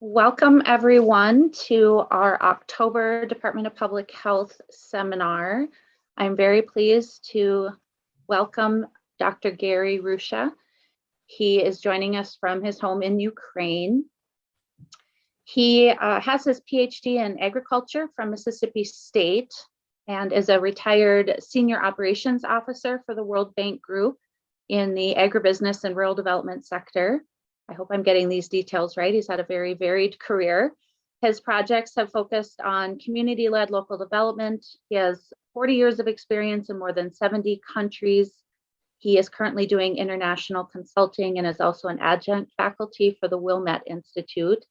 Welcome everyone to our October Department of Public Health seminar. I'm very pleased to welcome Dr. Gary Ruscha. He is joining us from his home in Ukraine. He has his PhD in agriculture from Mississippi State and is a retired senior operations officer for the World Bank Group in the agribusiness and rural development sector. I hope I'm getting these details right. He's had a very varied career. His projects have focused on community-led local development. He has 40 years of experience in more than 70 countries. He is currently doing international consulting and is also an adjunct faculty for the Wilmette Institute.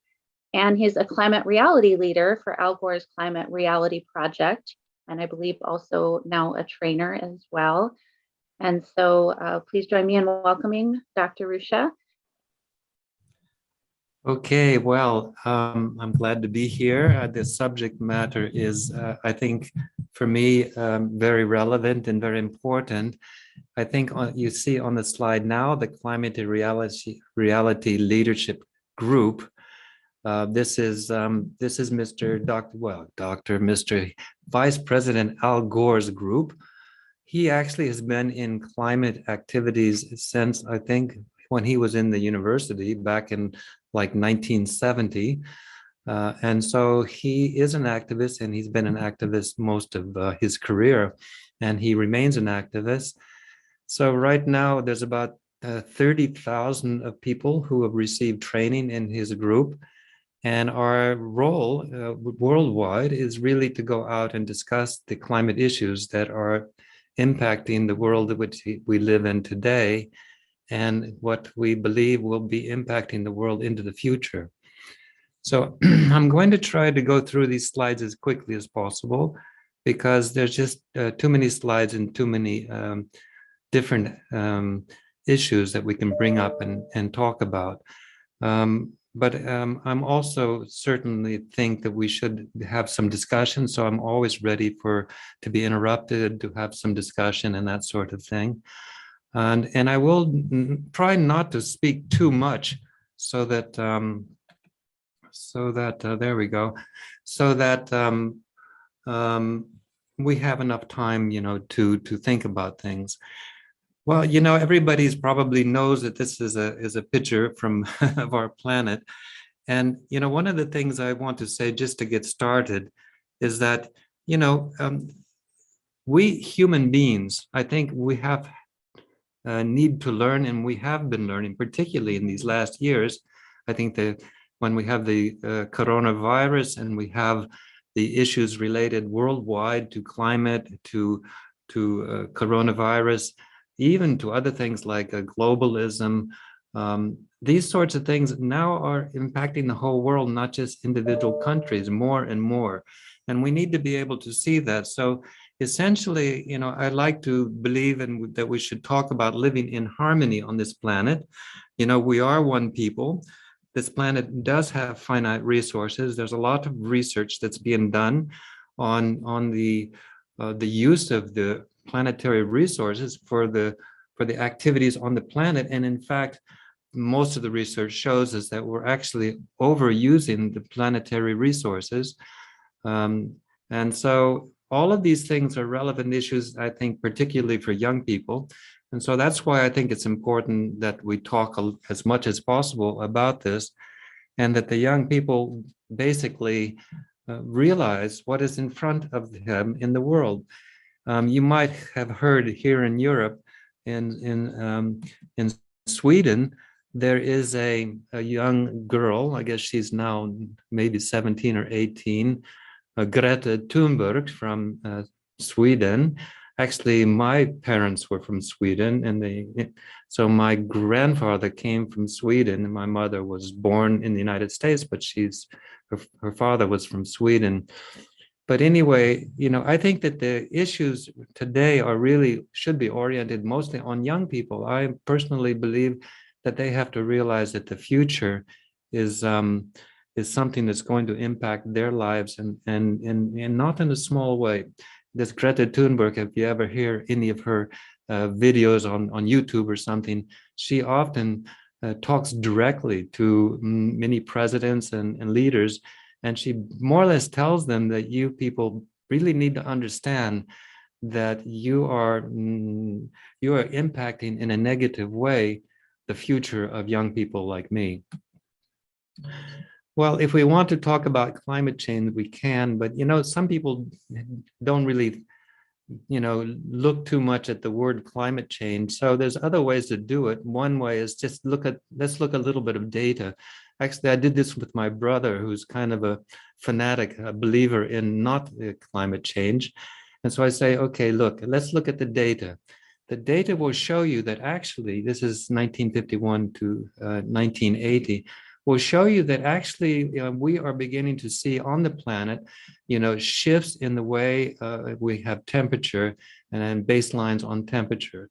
And he's a climate reality leader for Al Gore's Climate Reality Project. And I believe also now a trainer as well. And so please join me in welcoming Dr. Ruscha. Okay, well, I'm glad to be here. The subject matter is, I think, for me, very relevant and very important. I think you see on the slide now the Climate Reality Leadership Group. This is Mr. Vice President Al Gore's group. He actually has been in climate activities since, I think, when he was in the university back in like 1970. And so he is an activist, and he's been an activist most of his career, and he remains an activist. So right now there's about 30,000 of people who have received training in his group. And our role worldwide is really to go out and discuss the climate issues that are impacting the world in which we live in today, and what we believe will be impacting the world into the future. So I'm going to try to go through these slides as quickly as possible, because there's just too many slides and too many different issues that we can bring up and talk about. But I'm also certainly think that we should have some discussion. So I'm always ready to be interrupted, to have some discussion and that sort of thing. And I will try not to speak too much, so that there we go, so that we have enough time, to think about things. Well, everybody's probably knows that this is a picture from of our planet, and one of the things I want to say just to get started is that we human beings, I think we have need to learn, and we have been learning, particularly in these last years. I think that when we have the coronavirus, and we have the issues related worldwide to climate, to coronavirus, even to other things like globalism, these sorts of things now are impacting the whole world, not just individual countries, more and more. And we need to be able to see that. So essentially, I like to believe that we should talk about living in harmony on this planet. We are one people. This planet does have finite resources. There's a lot of research that's being done on the use of the planetary resources for the activities on the planet. And in fact, most of the research shows us that we're actually overusing the planetary resources. And so all of these things are relevant issues, I think, particularly for young people. And so that's why I think it's important that we talk as much as possible about this, and that the young people basically realize what is in front of them in the world. You might have heard here in Europe, in Sweden, there is a young girl, I guess she's now maybe 17 or 18, Greta Thunberg from Sweden. Actually, my parents were from Sweden, and so my grandfather came from Sweden, and my mother was born in the United States, but her father was from Sweden. But anyway, I think that the issues today should be oriented mostly on young people. I personally believe that they have to realize that the future is something that's going to impact their lives, and not in a small way. This Greta Thunberg, if you ever hear any of her videos on YouTube or something, she often talks directly to many presidents and leaders, and she more or less tells them that you people really need to understand that you are impacting in a negative way the future of young people like me. Well, if we want to talk about climate change, we can, but some people don't really look too much at the word climate change. So there's other ways to do it. One way is just let's look a little bit of data. Actually, I did this with my brother, who's kind of a fanatic, a believer in not climate change. And so I say, okay, look, let's look at the data. The data will show you that actually, this is 1951 to 1980, will show you that actually we are beginning to see on the planet, shifts in the way we have temperature and baselines on temperature.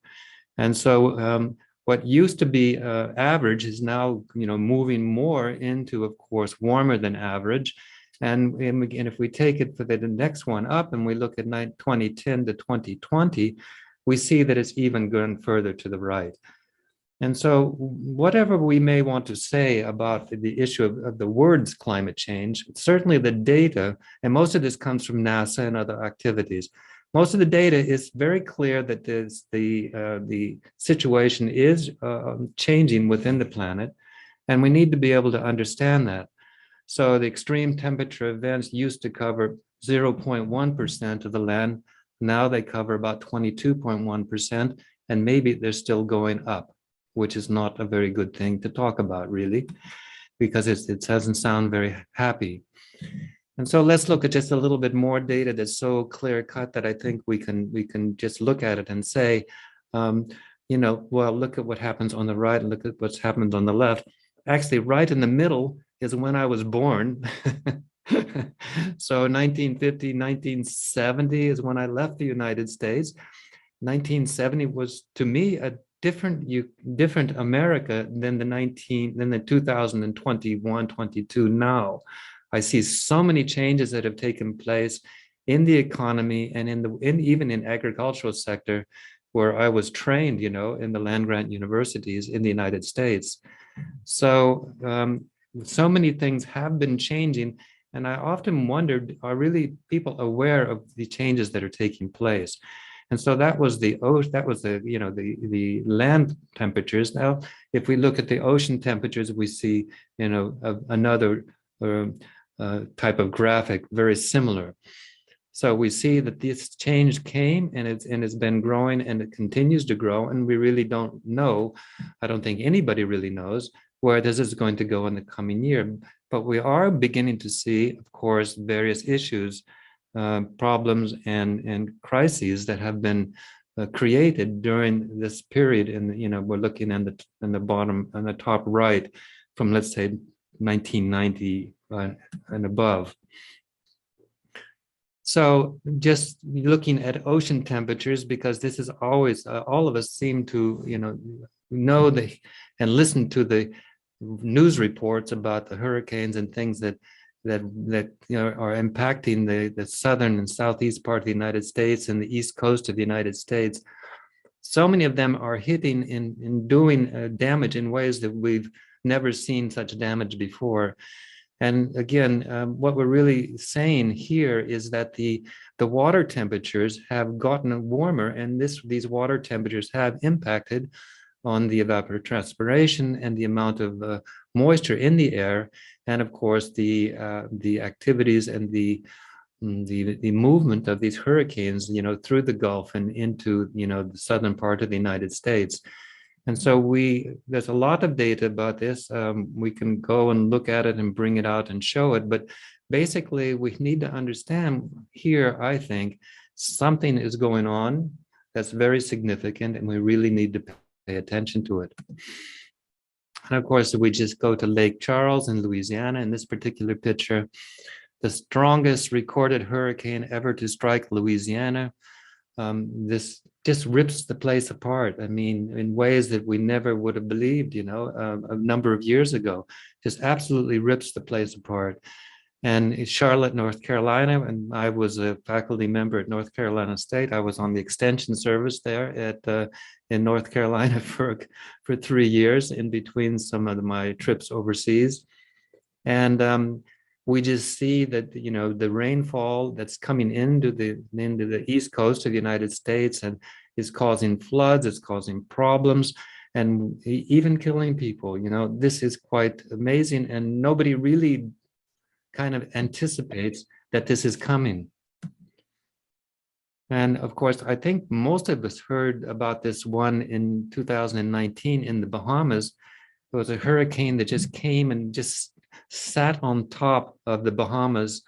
And so what used to be average is now, moving more into, of course, warmer than average. And if we take it for the next one up and we look at 2010 to 2020, we see that it's even going further to the right. And so whatever we may want to say about the issue of the words climate change, certainly the data, and most of this comes from NASA and other activities, most of the data is very clear that the situation is changing within the planet, and we need to be able to understand that. So the extreme temperature events used to cover 0.1% of the land. Now they cover about 22.1%, and maybe they're still going up, which is not a very good thing to talk about, really, because it doesn't sound very happy. And so let's look at just a little bit more data that's so clear cut that I think we can just look at it and say, well, look at what happens on the right and look at what's happened on the left. Actually, right in the middle is when I was born. So 1950, 1970 is when I left the United States. 1970 was, to me, a different America than the 2021, 22 now. I see so many changes that have taken place in the economy and even in agricultural sector, where I was trained, in the land-grant universities in the United States. So, so many things have been changing, and I often wondered, are really people aware of the changes that are taking place? And so that was the land temperatures. Now, if we look at the ocean temperatures, we see, another type of graphic very similar. So we see that this change came and it's been growing and it continues to grow, and we really don't know. I don't think anybody really knows where this is going to go in the coming year. But we are beginning to see, of course, various issues, problems and crises that have been created during this period. And we're looking in the bottom, on the top right, from, let's say, 1990 and above. So just looking at ocean temperatures, because this is always, all of us seem to, know and listen to the news reports about the hurricanes and things that are impacting the southern and southeast part of the United States and the east coast of the United States. So many of them are hitting and doing damage in ways that we've never seen such damage before. And again, what we're really saying here is that the water temperatures have gotten warmer, and these water temperatures have impacted on the evapotranspiration and the amount of moisture in the air, and of course the activities and the movement of these hurricanes, through the Gulf and into the southern part of the United States. And so there's a lot of data about this. We can go and look at it and bring it out and show it. But basically, we need to understand here, I think, something is going on that's very significant, and we really need to pay attention to it. And of course, we just go to Lake Charles in Louisiana in this particular picture, the strongest recorded hurricane ever to strike Louisiana. This just rips the place apart. I mean, in ways that we never would have believed, a number of years ago, just absolutely rips the place apart. And in Charlotte, North Carolina, and I was a faculty member at North Carolina State. I was on the extension service there in North Carolina for 3 years in between some of my trips overseas. And we just see that, you know, the rainfall that's coming into the East Coast of the United States and is causing floods, it's causing problems, and even killing people. You know, this is quite amazing, and nobody really kind of anticipates that this is coming. And of course, I think most of us heard about this one in 2019 in the Bahamas. It was a hurricane that just came and just sat on top of the Bahamas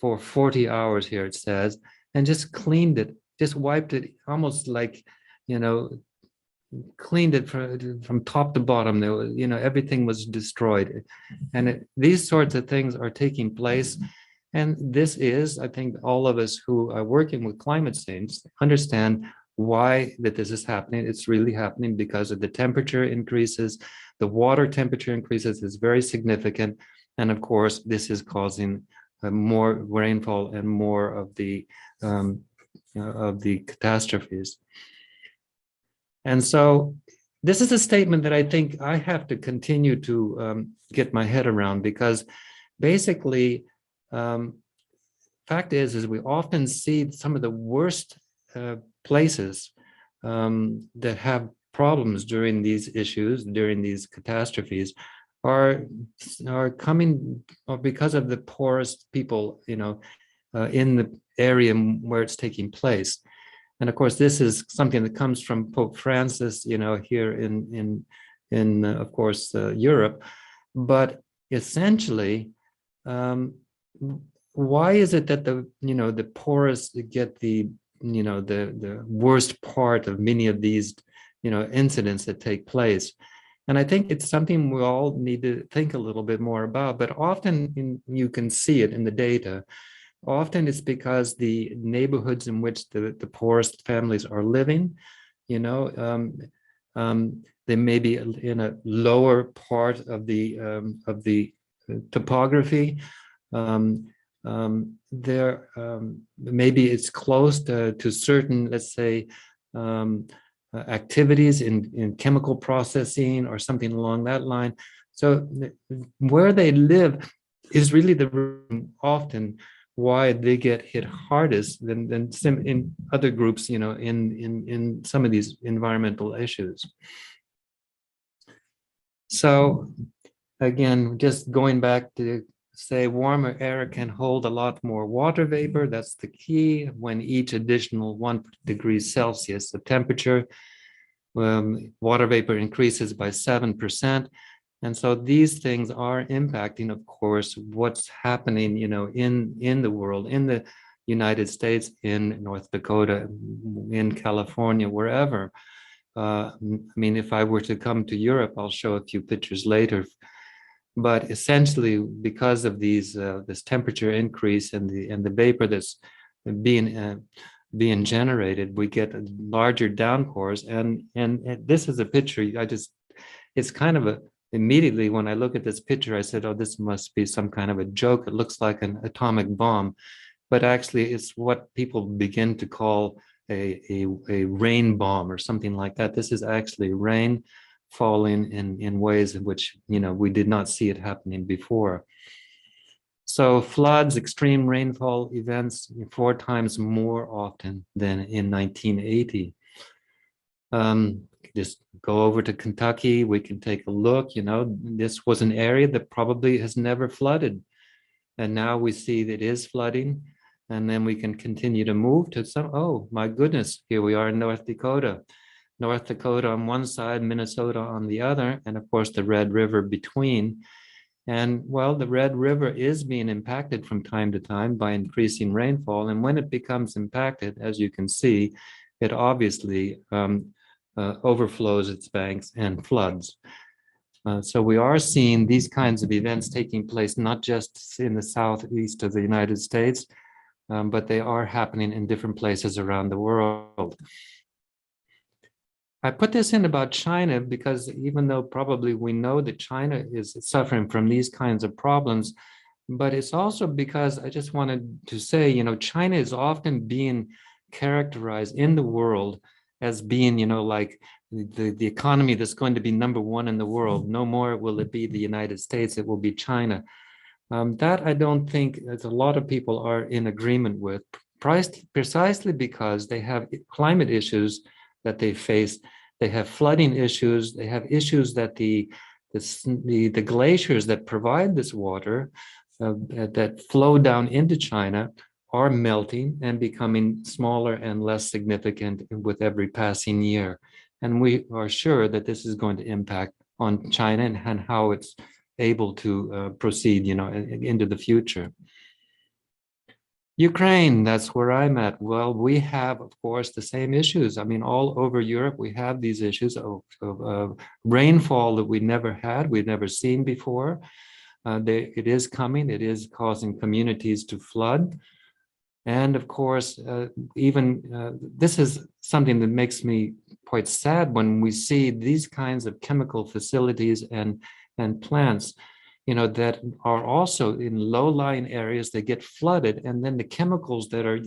for 40 hours here, it says, and just cleaned it, just wiped it, almost like, you know, cleaned it from top to bottom. There was, you know, everything was destroyed. And these sorts of things are taking place. And this is, I think, all of us who are working with climate change understand why that this is happening. It's really happening because of the temperature increases, the water temperature increases is very significant. And of course, this is causing more rainfall and more of the catastrophes. And so this is a statement that I think I have to continue to get my head around, because basically, fact is we often see some of the worst places that have problems during these issues, during these catastrophes, are coming because of the poorest people, you know, in the area where it's taking place. And of course, this is something that comes from Pope Francis, you know, here in of course, Europe. But essentially, why is it that the poorest get the worst part of many of these, incidents that take place? And I think it's something we all need to think a little bit more about. But often you can see it in the data. Often it's because the neighborhoods in which the poorest families are living, they may be in a lower part of the topography. Maybe it's close to certain, let's say, activities in chemical processing or something along that line. So where they live is really the reason often why they get hit hardest than some in other groups, in some of these environmental issues. So again, just going back to say warmer air can hold a lot more water vapor. That's the key. When each additional 1 degree Celsius of temperature, water vapor increases by 7%. And so these things are impacting, of course, what's happening, in the world, in the United States, in North Dakota, in California, wherever. If I were to come to Europe, I'll show a few pictures later. But essentially, because of this temperature increase and the vapor that's being generated, we get larger downpours. And this is a picture. It's kind of immediately when I look at this picture, I said, oh, this must be some kind of a joke. It looks like an atomic bomb. But actually, it's what people begin to call a rain bomb or something like that. This is actually rain falling in ways in which, we did not see it happening before. So floods, extreme rainfall events, 4 times more often than in 1980. Just go over to Kentucky, we can take a look. This was an area that probably has never flooded. And now we see that it is flooding. And then we can continue to move to oh my goodness, here we are in North Dakota. North Dakota on one side, Minnesota on the other, and of course the Red River between. And well, the Red River is being impacted from time to time by increasing rainfall. And when it becomes impacted, as you can see, it obviously overflows its banks and floods. So we are seeing these kinds of events taking place, not just in the southeast of the United States, but they are happening in different places around the world. I put this in about China because even though probably we know that China is suffering from these kinds of problems, But it's also because I just wanted to say, China is often being characterized in the world as being, like the economy that's going to be number one in the world. No more will it be the United States, it will be China. That I don't think as a lot of people are in agreement with, precisely because they have climate issues that they face. They have flooding issues. They have issues that the glaciers that provide this water that flow down into China are melting and becoming smaller and less significant with every passing year. And we are sure that this is going to impact on China and how it's able to proceed, into the future. Ukraine, that's where I'm at. Well, we have, of course, the same issues. I mean, all over Europe, we have these issues of rainfall that we never had, we've never seen before. It is coming, it is causing communities to flood. And of course, this is something that makes me quite sad when we see these kinds of chemical facilities and plants, that are also in low-lying areas that get flooded, and then the chemicals that are,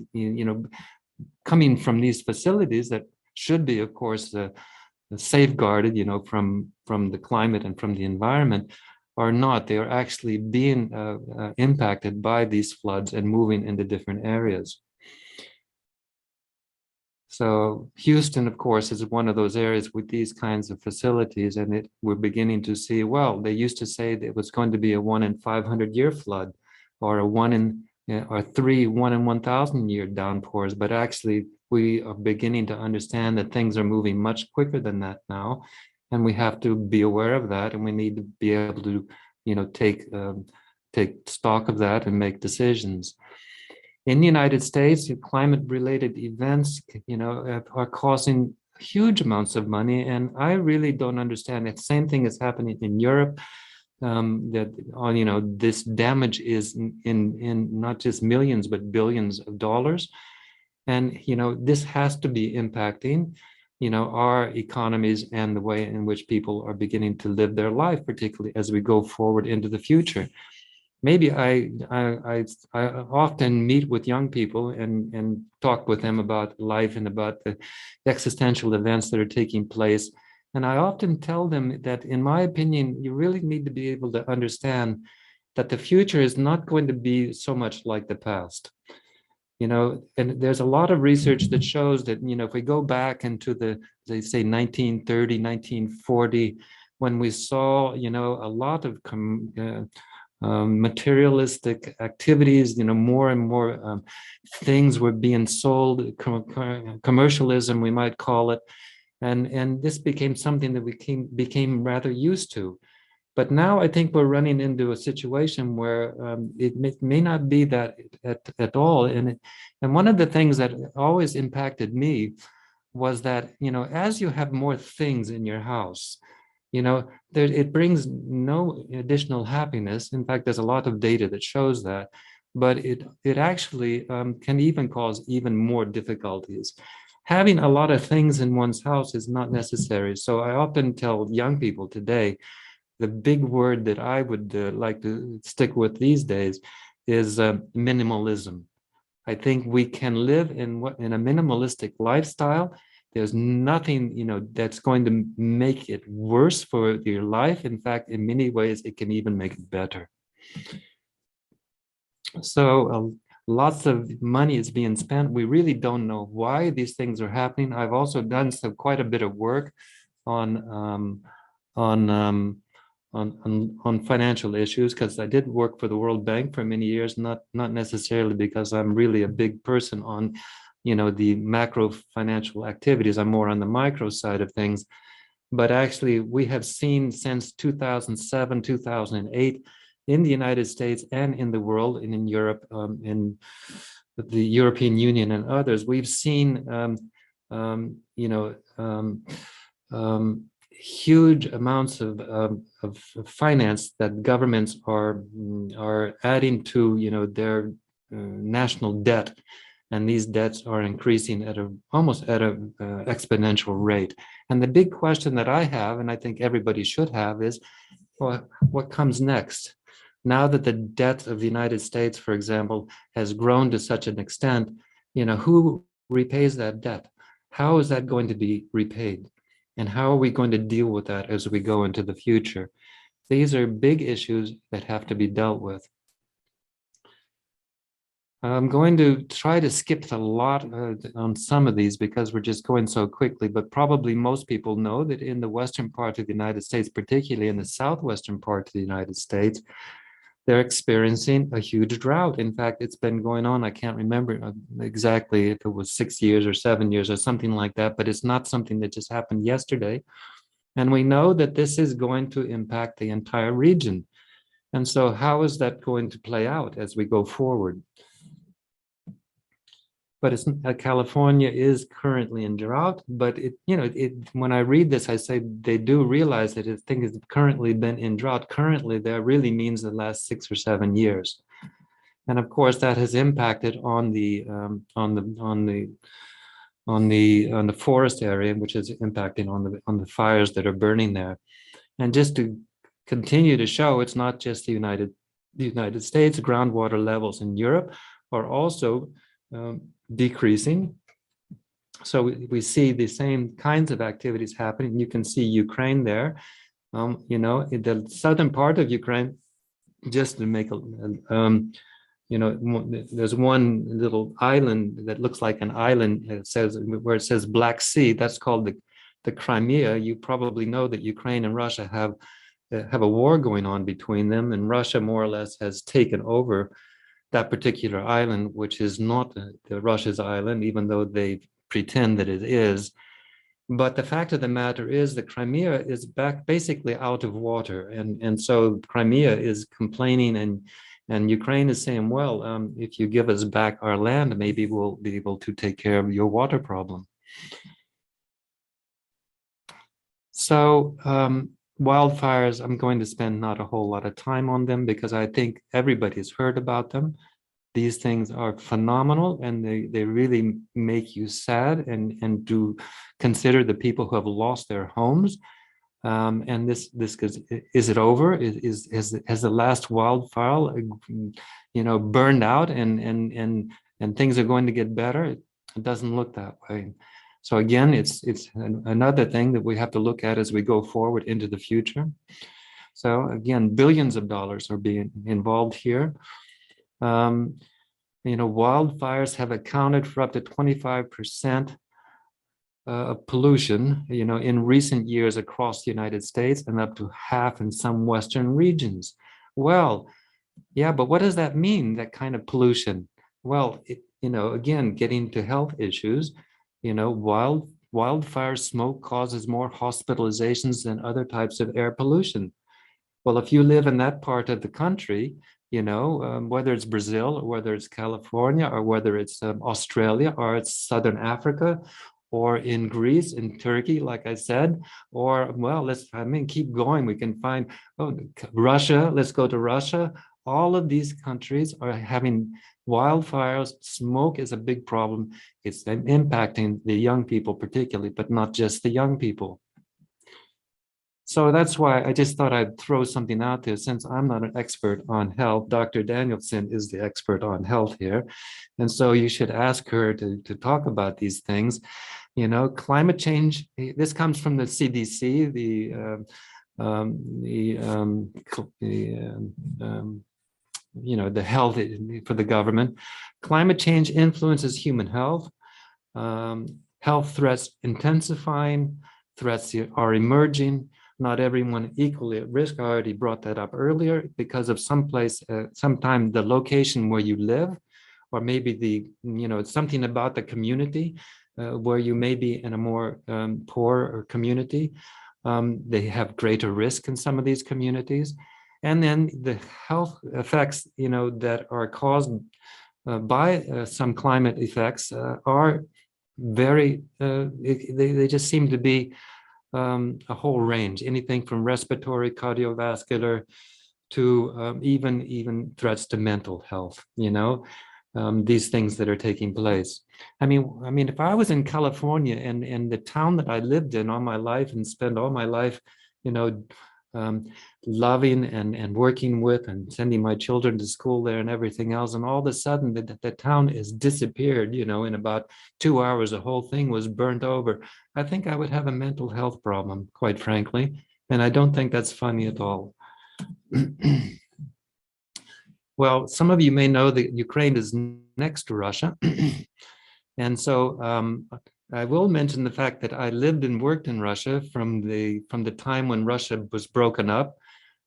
coming from these facilities that should be, of course, safeguarded, from the climate and from the environment, are not. They are actually being impacted by these floods and moving into different areas. So Houston, of course, is one of those areas with these kinds of facilities, and we're beginning to see, well, they used to say that it was going to be a 1 in 500 year flood, or a 1 in 1,000 year downpours, but actually we are beginning to understand that things are moving much quicker than that now, and we have to be aware of that, and we need to be able to, take stock of that and make decisions. In the United States, climate-related events, are causing huge amounts of money, and I really don't understand it. Same thing is happening in Europe. This damage is in not just millions but billions of dollars, and this has to be impacting, our economies and the way in which people are beginning to live their life, particularly as we go forward into the future. Maybe I often meet with young people and talk with them about life and about the existential events that are taking place. And I often tell them that, in my opinion, you really need to be able to understand that the future is not going to be so much like the past. And there's a lot of research that shows that, if we go back into they say 1930, 1940, when we saw, a lot of materialistic activities, more and more things were being sold, commercialism, we might call it, and this became something that we became rather used to. But now I think we're running into a situation where it may not be that at all. And one of the things that always impacted me was that, as you have more things in your house, it brings no additional happiness. In fact, there's a lot of data that shows that, but it actually can even cause even more difficulties. Having a lot of things in one's house is not necessary. So I often tell young people today, the big word that I would like to stick with these days is minimalism. I think we can live in a minimalistic lifestyle. There's nothing, that's going to make it worse for your life. In fact, in many ways, it can even make it better. So lots of money is being spent. We really don't know why these things are happening. I've also done quite a bit of work on financial issues, because I did work for the World Bank for many years, not necessarily because I'm really a big person on the macro financial activities. I'm more on the micro side of things. But actually, we have seen since 2007, 2008, in the United States and in the world, and in Europe, in the European Union and others, we've seen huge amounts of finance that governments are adding to their national debt, and these debts are increasing almost at an exponential rate. And the big question that I have, and I think everybody should have, is, well, what comes next? Now that the debt of the United States, for example, has grown to such an extent, who repays that debt? How is that going to be repaid? And how are we going to deal with that as we go into the future? These are big issues that have to be dealt with. I'm going to try to skip a lot on some of these because we're just going so quickly, but probably most people know that in the western part of the United States, particularly in the southwestern part of the United States, they're experiencing a huge drought. In fact, it's been going on, I can't remember exactly if it was 6 years or 7 years or something like that, but it's not something that just happened yesterday. And we know that this is going to impact the entire region. And so how is that going to play out as we go forward? But California is currently in drought. But when I read this, I say they do realize that if things have currently been in drought. Currently, that really means the last 6 or 7 years, and of course that has impacted on the forest area, which is impacting on the fires that are burning there. And just to continue to show, it's not just the United States. Groundwater levels in Europe are also decreasing. So we see the same kinds of activities happening. You can see Ukraine there. In the southern part of Ukraine, just to make there's one little island that looks like an island. Where it says Black Sea. That's called the Crimea. You probably know that Ukraine and Russia have a war going on between them, and Russia more or less has taken over that particular island, which is not Russia's island, even though they pretend that it is. But the fact of the matter is the Crimea is back basically out of water. And so Crimea is complaining, and Ukraine is saying, well, if you give us back our land, maybe we'll be able to take care of your water problem. So wildfires, I'm going to spend not a whole lot of time on them because I think everybody's heard about them. These things are phenomenal, and they really make you sad and do consider the people who have lost their homes. And this is it over? Has the last wildfire, burned out and things are going to get better? It doesn't look that way. So again, it's another thing that we have to look at as we go forward into the future. So again, billions of dollars are being involved here. Wildfires have accounted for up to 25% of pollution, in recent years across the United States, and up to half in some Western regions. Well, yeah, but what does that mean, that kind of pollution? Well, again, getting to health issues, wildfire smoke causes more hospitalizations than other types of air pollution. Well, if you live in that part of the country, whether it's Brazil or whether it's California or whether it's Australia or it's Southern Africa or in Greece, in Turkey, like I said, or, well, keep going. We can find Russia. Let's go to Russia. All of these countries are having wildfires. Smoke is a big problem. It's impacting the young people particularly, but not just the young people. So that's why I just thought I'd throw something out there. Since I'm not an expert on health, Dr. Danielson is the expert on health here. And so you should ask her to talk about these things. Climate change, this comes from the CDC, the health for the government. Climate change influences human health. Health threats intensifying, threats are emerging. Not everyone equally at risk. I already brought that up earlier because of sometime the location where you live, or maybe it's something about the community where you may be in a more poor community. They have greater risk in some of these communities. And then the health effects, that are caused by some climate effects are very, they just seem to be a whole range, anything from respiratory, cardiovascular, to even threats to mental health, these things that are taking place. I mean, if I was in California and the town that I lived in all my life and spent all my life, loving and working with and sending my children to school there and everything else. And all of a sudden the town has disappeared, you know, in about 2 hours, the whole thing was burnt over. I think I would have a mental health problem, quite frankly. And I don't think that's funny at all. Well, some of you may know that Ukraine is next to Russia. And so I will mention the fact that I lived and worked in Russia from the time when Russia was broken up.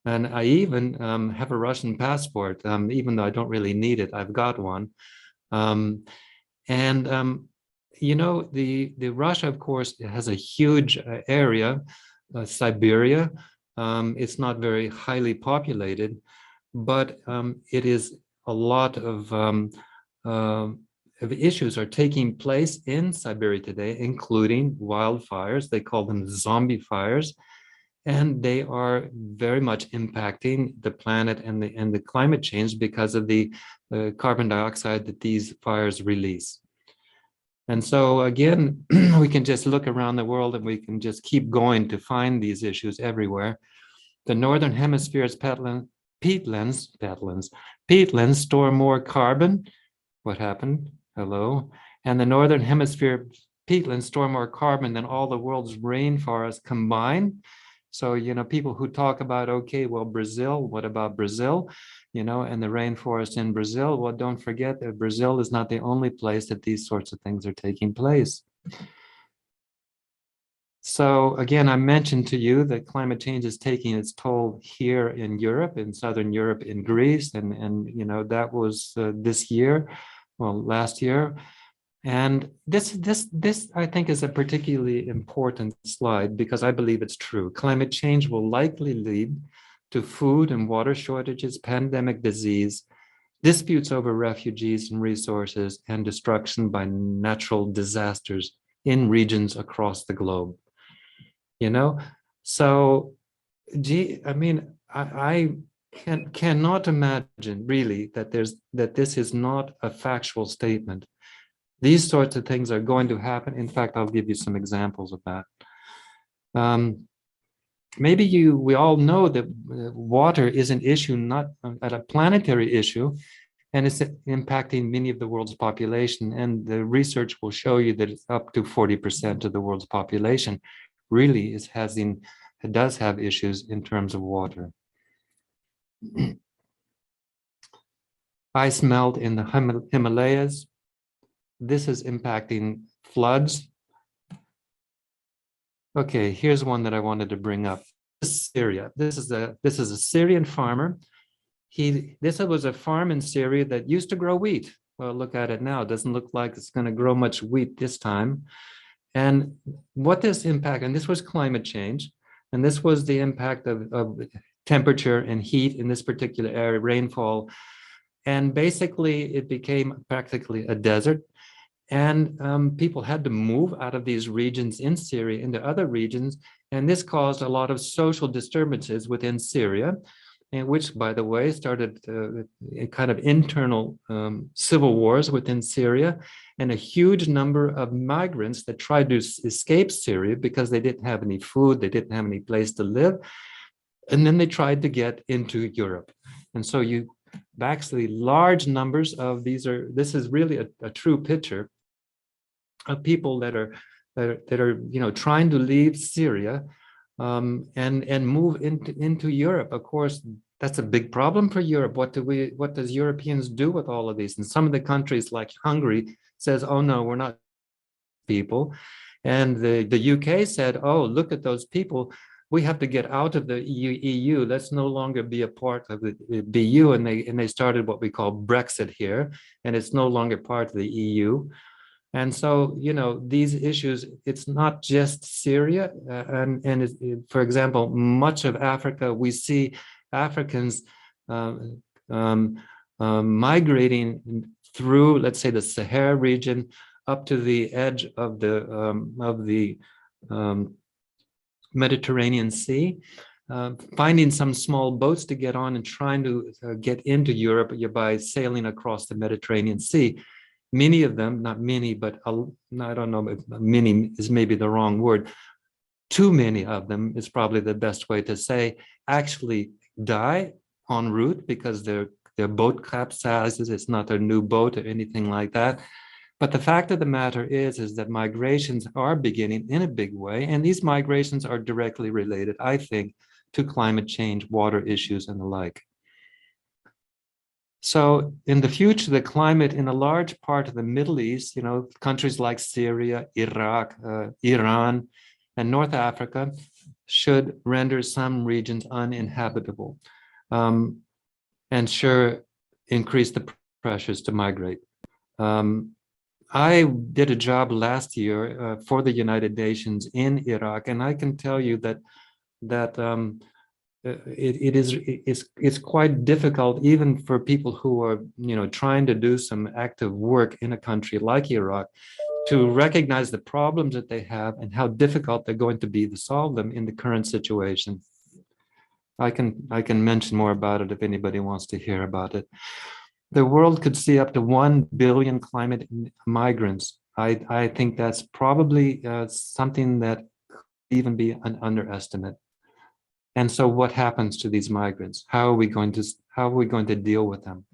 And I even have a Russian passport, even though I don't really need it. I've got one. You know, the Russia, of course, has a huge area, Siberia. It's not very highly populated, but it is a lot of issues are taking place in Siberia today, including wildfires. They call them zombie fires, and they are very much impacting the planet and the climate change because of the carbon dioxide that these fires release. And so again, we can just look around the world and we can just keep going to find these issues everywhere. The Northern Hemisphere's peatlands store more carbon. What happened? Hello. And the Northern Hemisphere peatlands store more carbon than all the world's rainforests combined. So, you know, people who talk about, okay, well, Brazil, what about Brazil? You know, and the rainforest in Brazil, well, don't forget that Brazil is not the only place that these sorts of things are taking place. So again, I mentioned to you that climate change is taking its toll here in Europe, in Southern Europe, in Greece, and you know, that was this year, well, last year. And this I think is a particularly important slide because I believe it's true. Climate change will likely lead to food and water shortages, pandemic disease, disputes over refugees and resources, and destruction by natural disasters in regions across the globe. You know, so gee, I mean, I cannot imagine really that this is not a factual statement. These sorts of things are going to happen. In fact, I'll give you some examples of that. Maybe we all know that water is an issue, not a planetary issue, and it's impacting many of the world's population. And the research will show you that it's up to 40% of the world's population really does have issues in terms of water. Ice melt in the Himalayas. This is impacting floods. Okay, here's one that I wanted to bring up. Syria. This is a Syrian farmer. This was a farm in Syria that used to grow wheat. Well, look at it now. It doesn't look like it's going to grow much wheat this time. And what this impact, and this was climate change, and this was the impact of temperature and heat in this particular area, rainfall. And basically, it became practically a desert. And people had to move out of these regions in Syria into other regions. And this caused a lot of social disturbances within Syria, and which, by the way, started a kind of internal civil wars within Syria, and a huge number of migrants that tried to escape Syria because they didn't have any food, they didn't have any place to live. And then they tried to get into Europe. And so actually large numbers of this is really a true picture of people that are you know, trying to leave Syria and move into Europe. Of course, that's a big problem for Europe. What does Europeans do with all of these? And some of the countries like Hungary says, oh no, we're not people. And the UK said, oh, look at those people. We have to get out of the EU. Let's no longer be a part of the BU. And they started what we call Brexit here, and it's no longer part of the EU. And so, you know, these issues, it's not just Syria. For example, much of Africa, we see Africans migrating through, let's say, the Sahara region up to the edge of the Mediterranean Sea, finding some small boats to get on and trying to get into Europe by sailing across the Mediterranean Sea. Many of them, not many, but I don't know if many is maybe the wrong word, too many of them is probably the best way to say, actually die en route because their boat capsizes. It's not their new boat or anything like that. But the fact of the matter is that migrations are beginning in a big way, and these migrations are directly related, I think, to climate change, water issues, and the like. So in the future, the climate in a large part of the Middle East, countries like Syria, Iraq, Iran, and North Africa should render some regions uninhabitable, and sure increase the pressures to migrate. I did a job last year for the United Nations in Iraq, and I can tell you that it's quite difficult even for people who are trying to do some active work in a country like Iraq to recognize the problems that they have and how difficult they're going to be to solve them in the current situation. I can mention more about it if anybody wants to hear about it. The world could see up to 1 billion climate migrants. I think that's probably something that could even be an underestimate. And so what happens to these migrants? How are we going to deal with them?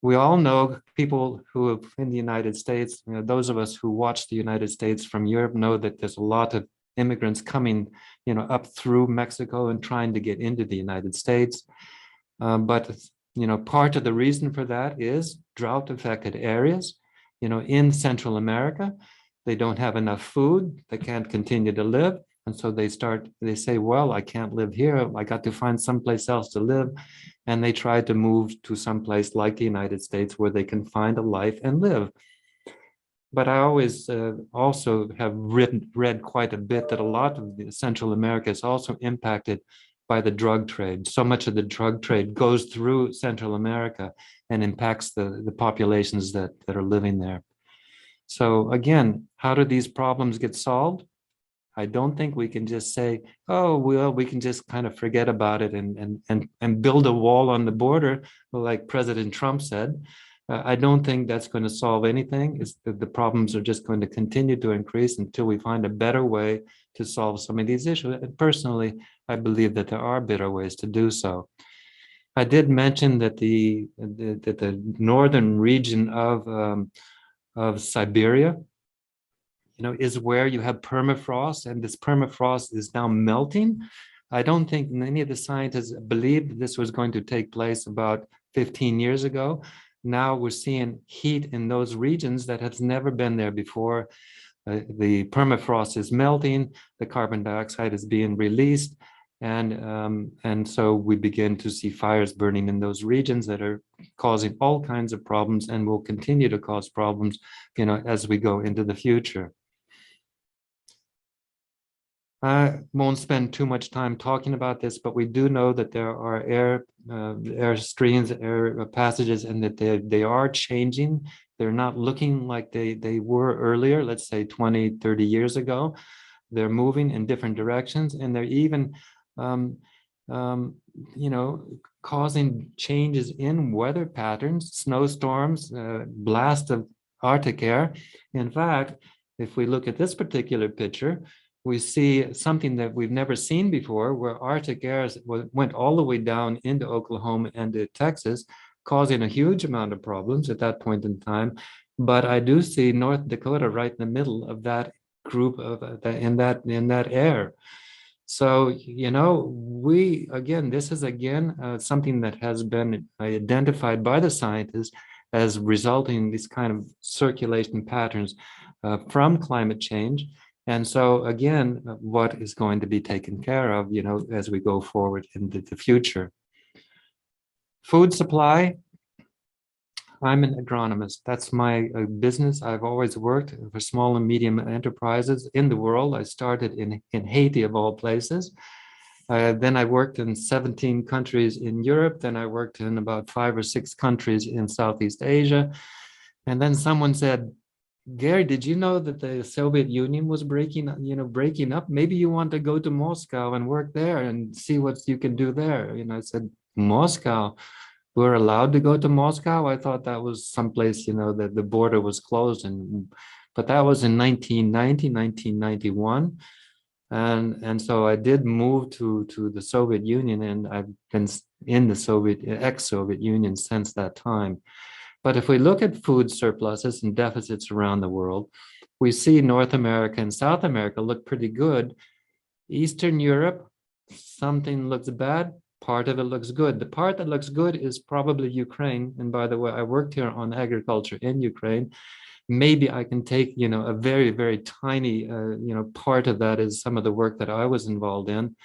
We all know people who have in the United States, those of us who watch the United States from Europe know that there's a lot of immigrants coming, up through Mexico and trying to get into the United States. But part of the reason for that is drought affected areas, in Central America. They don't have enough food. They can't continue to live. And so they say, well, I can't live here. I got to find someplace else to live. And they try to move to someplace like the United States where they can find a life and live. But I always also have read quite a bit that a lot of Central America is also impacted by the drug trade. So much of the drug trade goes through Central America and impacts the populations that are living there. So again, how do these problems get solved? I don't think we can just say, oh, well, we can just kind of forget about it and build a wall on the border, like President Trump said. I don't think that's going to solve anything. The problems are just going to continue to increase until we find a better way to solve some of these issues. And personally, I believe that there are better ways to do so. I did mention that the northern region of Siberia, is where you have permafrost, and this permafrost is now melting. I don't think any of the scientists believed this was going to take place about 15 years ago. Now we're seeing heat in those regions that has never been there before. The permafrost is melting, the carbon dioxide is being released, and so we begin to see fires burning in those regions that are causing all kinds of problems and will continue to cause problems, as we go into the future. I won't spend too much time talking about this, but we do know that there are air streams, air passages, and that they are changing. They're not looking like they were earlier, let's say 20, 30 years ago. They're moving in different directions, and they're even, causing changes in weather patterns, snowstorms, blast of Arctic air. In fact, if we look at this particular picture, we see something that we've never seen before, where Arctic air went all the way down into Oklahoma and to Texas, causing a huge amount of problems at that point in time. But I do see North Dakota right in the middle of that group in that air. So, this is something that has been identified by the scientists as resulting in these kind of circulation patterns from climate change. And so again, what is going to be taken care of, as we go forward into the future? Food supply. I'm an agronomist. That's my business. I've always worked for small and medium enterprises in the world. I started in Haiti, of all places. Then I worked in 17 countries in Europe. Then I worked in about 5 or 6 countries in Southeast Asia. And then someone said, Gary, did you know that the Soviet Union was breaking up? Maybe you want to go to Moscow and work there and see what you can do there. I said, Moscow? We're allowed to go to Moscow? I thought that was someplace, that the border was closed and But that was in 1990, 1991. And so I did move to the Soviet Union, and I've been in the ex-Soviet Union since that time. But if we look at food surpluses and deficits around the world, we see North America and South America look pretty good. Eastern Europe, something looks bad, part of it looks good. The part that looks good is probably Ukraine. And by the way, I worked here on agriculture in Ukraine. Maybe I can take, a very, very tiny, part of that is some of the work that I was involved in.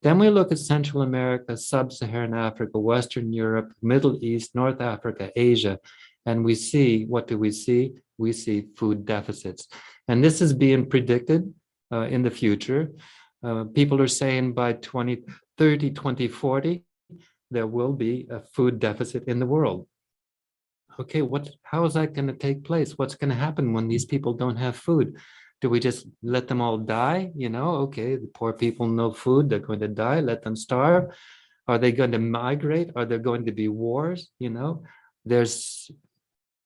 Then we look at Central America, Sub-Saharan Africa, Western Europe, Middle East, North Africa, Asia, and we see, what do we see? We see food deficits. And this is being predicted in the future. People are saying by 2030, 2040, there will be a food deficit in the world. Okay, how is that going to take place? What's going to happen when these people don't have food? Do we just let them all die? Okay, the poor people no food, they're going to die, let them starve. Are they going to migrate? Are there going to be wars? There's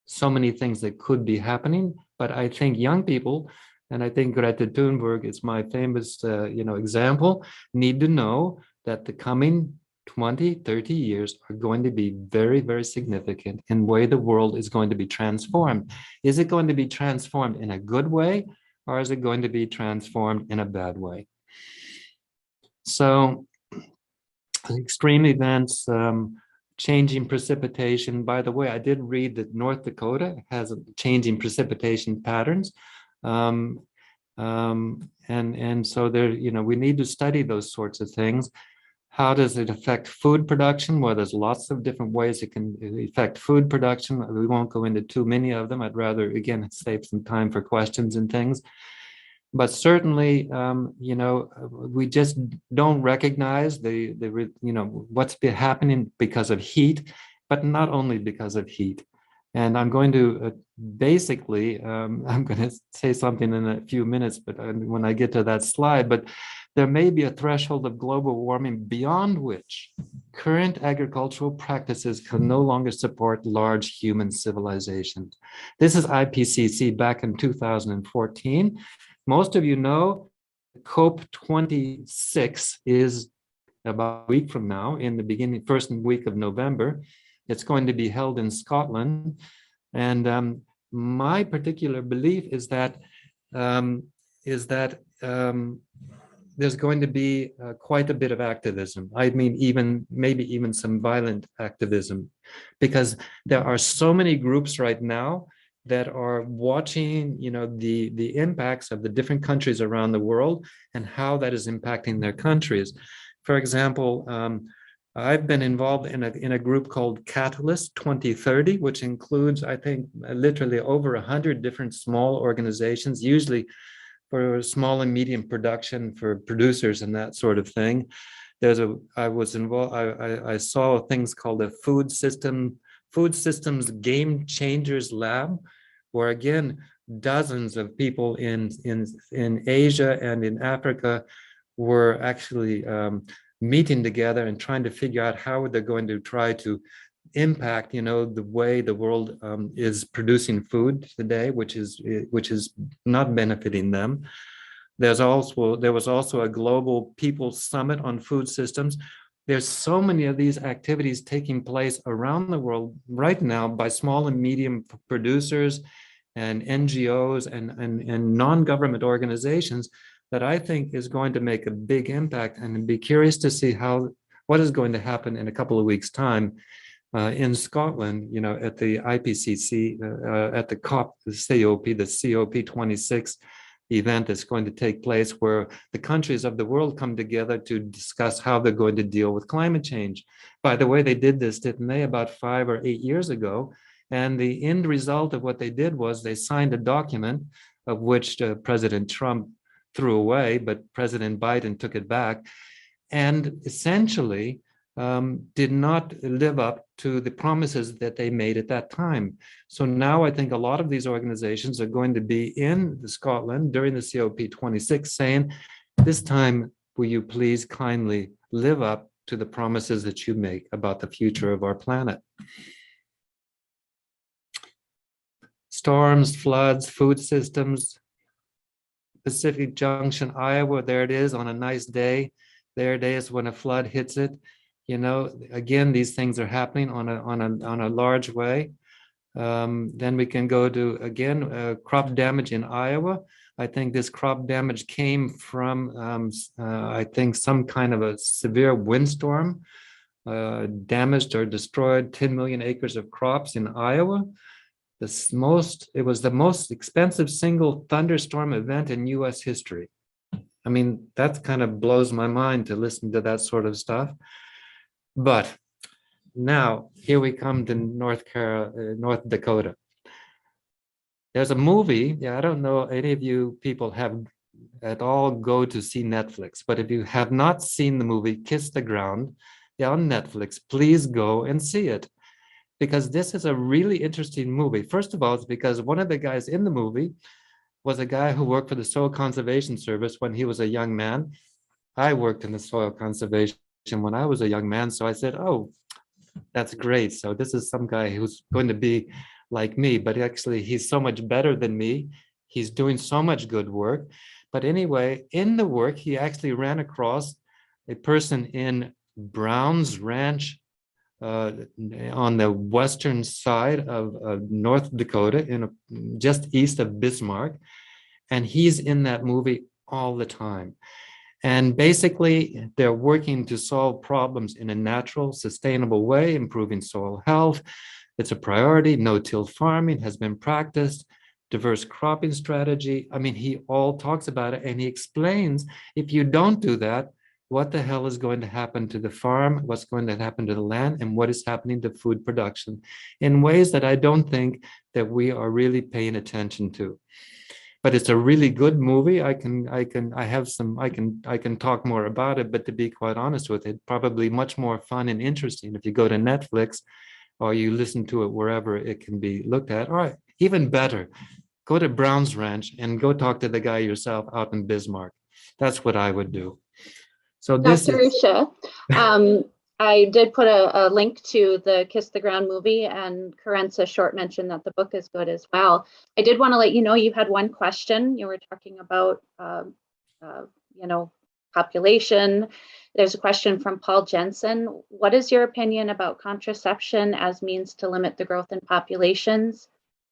so many things that could be happening, but I think young people, and I think Greta Thunberg is my famous, example, need to know that the coming 20, 30 years are going to be very, very significant in the way the world is going to be transformed. Is it going to be transformed in a good way, or is it going to be transformed in a bad way? So extreme events, changing precipitation. By the way, I did read that North Dakota has changing precipitation patterns. And so there, we need to study those sorts of things. How does it affect food production? Well, there's lots of different ways it can affect food production. We won't go into too many of them. I'd rather, again, save some time for questions and things. But certainly, we just don't recognize what's been happening because of heat, but not only because of heat. And I'm going to basically, I'm going to say something in a few minutes, but when I get to that slide, but there may be a threshold of global warming beyond which current agricultural practices can no longer support large human civilizations. This is IPCC back in 2014. Most of you know COP26 is about a week from now, in the first week of November. It's going to be held in Scotland. And my particular belief is that there's going to be quite a bit of activism. I mean, maybe even some violent activism, because there are so many groups right now that are watching, the impacts of the different countries around the world and how that is impacting their countries. For example, I've been involved in a group called Catalyst 2030, which includes, I think, literally over 100 different small organizations, usually for small and medium production for producers and that sort of thing. I was involved. I saw things called a Food Systems Game Changers Lab, where again, dozens of people in Asia and in Africa were actually meeting together and trying to figure out how they're going to try to impact, the way the world is producing food today, which is not benefiting them. There was also a global People's Summit on food systems. There's so many of these activities taking place around the world right now by small and medium producers and NGOs and non-government organizations that I think is going to make a big impact, and I'd be curious to see what is going to happen in a couple of weeks' time in Scotland, at the IPCC, at the COP26 event that's going to take place, where the countries of the world come together to discuss how they're going to deal with climate change. By the way, they did this, didn't they, about 5 or 8 years ago? And the end result of what they did was they signed a document of which President Trump threw away, but President Biden took it back, and essentially did not live up to the promises that they made at that time. So now I think a lot of these organizations are going to be in Scotland during the COP26 saying, this time, will you please kindly live up to the promises that you make about the future of our planet? storms, floods, food systems. Pacific Junction, Iowa, there it is on a nice day. There it is when a flood hits it. You know, again, these things are happening on a large way. Then we can go to, again, crop damage in Iowa. I think this crop damage came from, I think, some kind of a severe windstorm, damaged or destroyed 10 million acres of crops in Iowa. It was the most expensive single thunderstorm event in US history. I mean, that kind of blows my mind to listen to that sort of stuff. But now here we come to North Dakota. There's a movie. Yeah, I don't know any of you people have at all go to see Netflix, but if you have not seen the movie Kiss the Ground, yeah, on Netflix, please go and see it, because this is a really interesting movie. First of all, it's because one of the guys in the movie was a guy who worked for the Soil Conservation Service when he was a young man. I worked in the soil conservation when I was a young man, so I said, oh, that's great. So this is some guy who's going to be like me, but actually he's so much better than me. He's doing so much good work. But anyway, in the work, he actually ran across a person in Brown's Ranch, on the western side of North Dakota, just east of Bismarck. And he's in that movie all the time. And basically, they're working to solve problems in a natural, sustainable way, improving soil health. It's a priority. No-till farming has been practiced. Diverse cropping strategy. I mean, he all talks about it, and he explains, if you don't do that, what the hell is going to happen to the farm, what's going to happen to the land, and what is happening to food production in ways that I don't think that we are really paying attention to. But it's a really good movie. I can talk more about it, but to be quite honest with it, probably much more fun and interesting if you go to Netflix or you listen to it wherever it can be looked at. Or even better, go to Brown's Ranch and go talk to the guy yourself out in Bismarck. That's what I would do. So this Dr. Ruscha, I did put a link to the Kiss the Ground movie, and Karenza Short mentioned that the book is good as well. I did want to let you know you had one question. You were talking about, population. There's a question from Paul Jensen. What is your opinion about contraception as means to limit the growth in populations?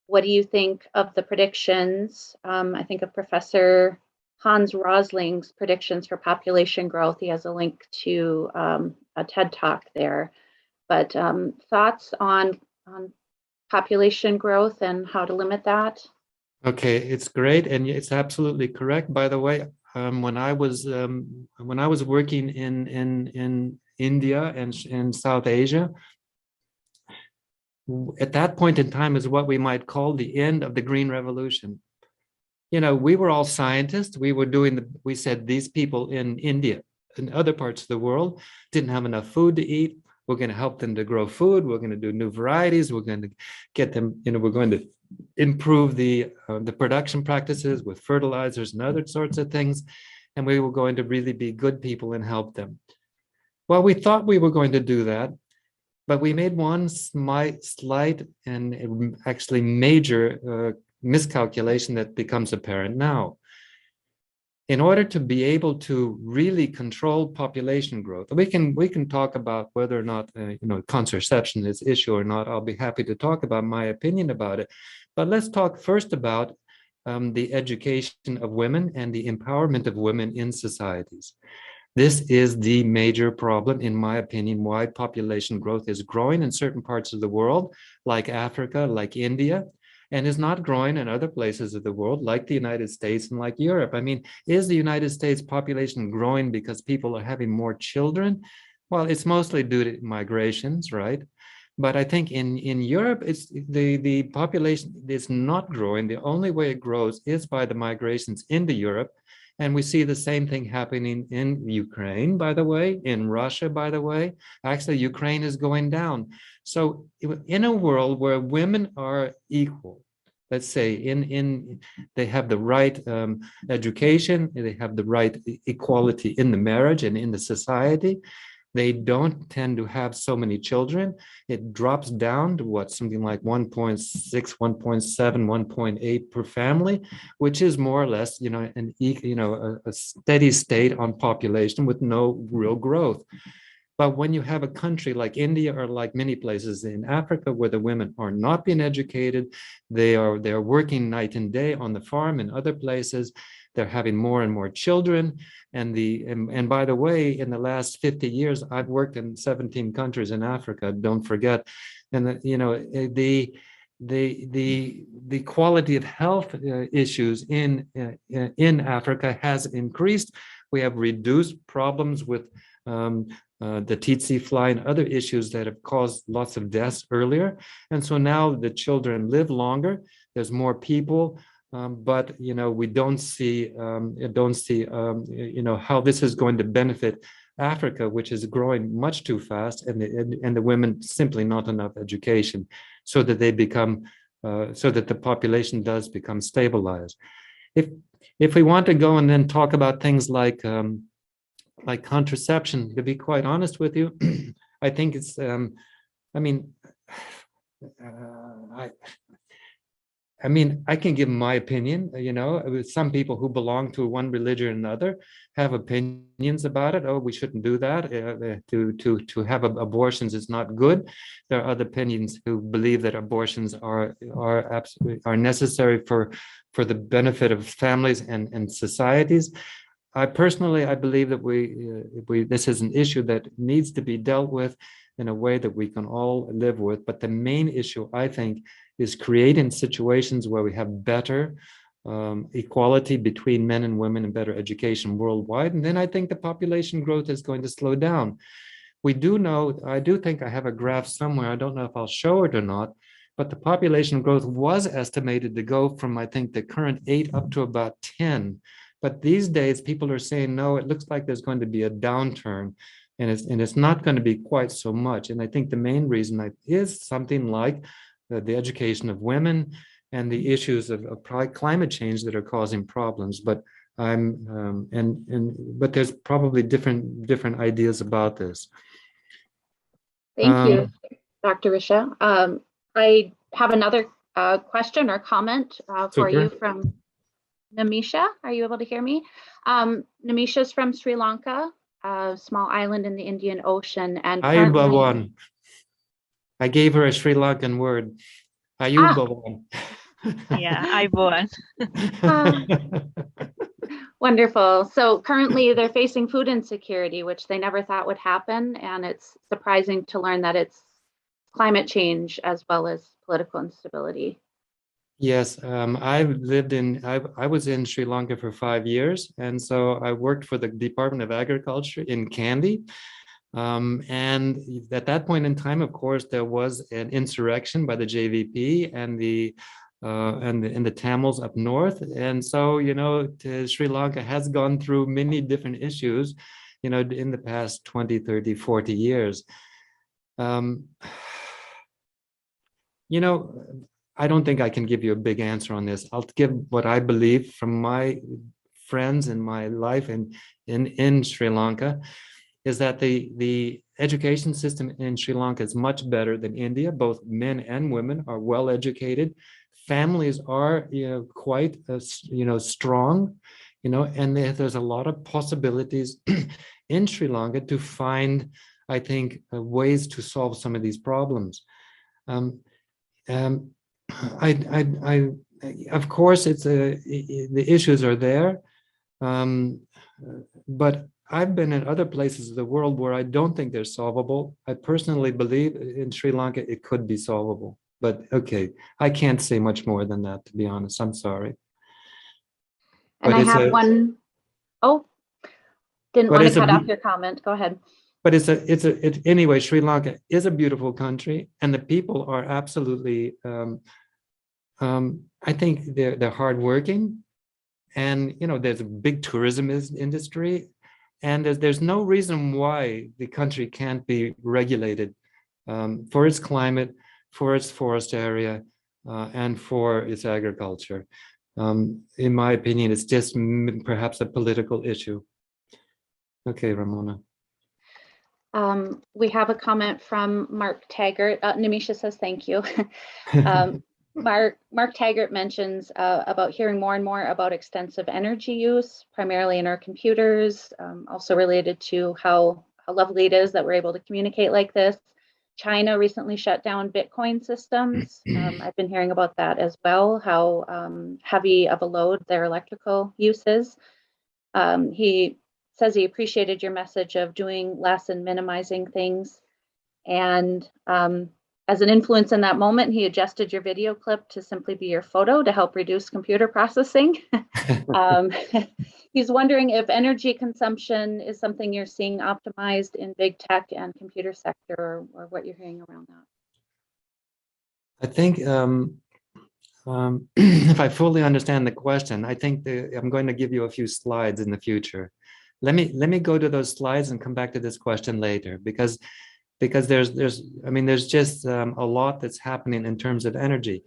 What do you think of the predictions? I think of Professor Hans Rosling's predictions for population growth. He has a link to a TED Talk there. But thoughts on population growth and how to limit that? Okay, it's great, and it's absolutely correct. By the way, when I was working in India and in South Asia, at that point in time is what we might call the end of the Green Revolution. You know, we were all scientists. We said these people in India and other parts of the world didn't have enough food to eat. We're going to help them to grow food. We're going to do new varieties. We're going to get them, we're going to improve the production practices with fertilizers and other sorts of things. And we were going to really be good people and help them. Well, we thought we were going to do that, but we made one slight and actually major miscalculation that becomes apparent now. In order to be able to really control population growth, we can talk about whether or not contraception is an issue or not. I'll be happy to talk about my opinion about it, but let's talk first about the education of women and the empowerment of women in societies. This is the major problem, in my opinion, why population growth is growing in certain parts of the world, like Africa, like India, and is not growing in other places of the world, like the United States and like Europe. I mean, is the United States population growing because people are having more children? Well, it's mostly due to migrations, right? But I think in Europe, it's the population is not growing. The only way it grows is by the migrations into Europe. And we see the same thing happening in Ukraine, by the way, in Russia, by the way. Actually, Ukraine is going down. So in a world where women are equal, let's say they have the right education, they have the right equality in the marriage and in the society, They don't tend to have so many children. It drops down to what, something like 1.6, 1.7, 1.8 per family, which is more or less, a steady state on population with no real growth. But when you have a country like India or like many places in Africa where the women are not being educated, they're working night and day on the farm and other places, they're having more and more children. And by the way, in the last 50 years, I've worked in 17 countries in Africa, don't forget. And the quality of health issues in Africa has increased. We have reduced problems with the tsetse fly and other issues that have caused lots of deaths earlier. And so now the children live longer. There's more people, but we don't see how this is going to benefit Africa, which is growing much too fast, and the women simply not enough education, so that they become so that the population does become stabilized. If we want to go and then talk about things like contraception, to be quite honest with you, I think it's, I can give my opinion. Some people who belong to one religion or another have opinions about it. Oh, we shouldn't do that. To have abortions is not good. There are other opinions who believe that abortions are necessary for the benefit of families and societies. I believe that this is an issue that needs to be dealt with in a way that we can all live with. But the main issue, I think, is creating situations where we have better equality between men and women and better education worldwide. And then I think the population growth is going to slow down. We do know, I do think I have a graph somewhere, I don't know if I'll show it or not, but the population growth was estimated to go from, I think, the current 8 up to about 10. But these days, people are saying, no, it looks like there's going to be a downturn, and it's not going to be quite so much. And I think the main reason is something like the education of women and the issues of climate change that are causing problems. But but there's probably different ideas about this. Thank you, Dr. Ruscha. I have another question or comment for you from Namisha. Are you able to hear me? Namisha is from Sri Lanka, a small island in the Indian Ocean. And Ayubawan. I gave her a Sri Lankan word. Ayubawan. Yeah, Ayubawan. Wonderful. So currently they're facing food insecurity, which they never thought would happen. And it's surprising to learn that it's climate change as well as political instability. Yes, I was in Sri Lanka for 5 years. And so I worked for the Department of Agriculture in Kandy. And at that point in time, of course, there was an insurrection by the JVP and the Tamils up north. And so, Sri Lanka has gone through many different issues, in the past 20, 30, 40 years. I don't think I can give you a big answer on this. I'll give what I believe from my friends in my life in Sri Lanka, is that the education system in Sri Lanka is much better than India. Both men and women are well educated. Families are quite strong, and there's a lot of possibilities in Sri Lanka to find, I think, ways to solve some of these problems. Of course, the issues are there, but I've been in other places of the world where I don't think they're solvable. I personally believe in Sri Lanka it could be solvable, but okay, I can't say much more than that, to be honest. I'm sorry. And but I have one. Oh, didn't want to cut off your comment. Go ahead. But anyway, Sri Lanka is a beautiful country, and the people are absolutely, I think they're hardworking, and there's a big tourism industry, and there's no reason why the country can't be regulated for its climate, for its forest area, and for its agriculture. In my opinion, it's just perhaps a political issue. Okay, Ramona. We have a comment from Mark Taggart. Namisha says thank you. Mark Taggart mentions about hearing more and more about extensive energy use, primarily in our computers, also related to how lovely it is that we're able to communicate like this. China recently shut down Bitcoin systems. I've been hearing about that as well, how heavy of a load their electrical use is. He says he appreciated your message of doing less and minimizing things. And as an influence in that moment, he adjusted your video clip to simply be your photo to help reduce computer processing. He's wondering if energy consumption is something you're seeing optimized in big tech and computer sector, or what you're hearing around that. I think if I fully understand the question, I think I'm going to give you a few slides in the future. Let me go to those slides and come back to this question later, because there's just a lot that's happening in terms of energy.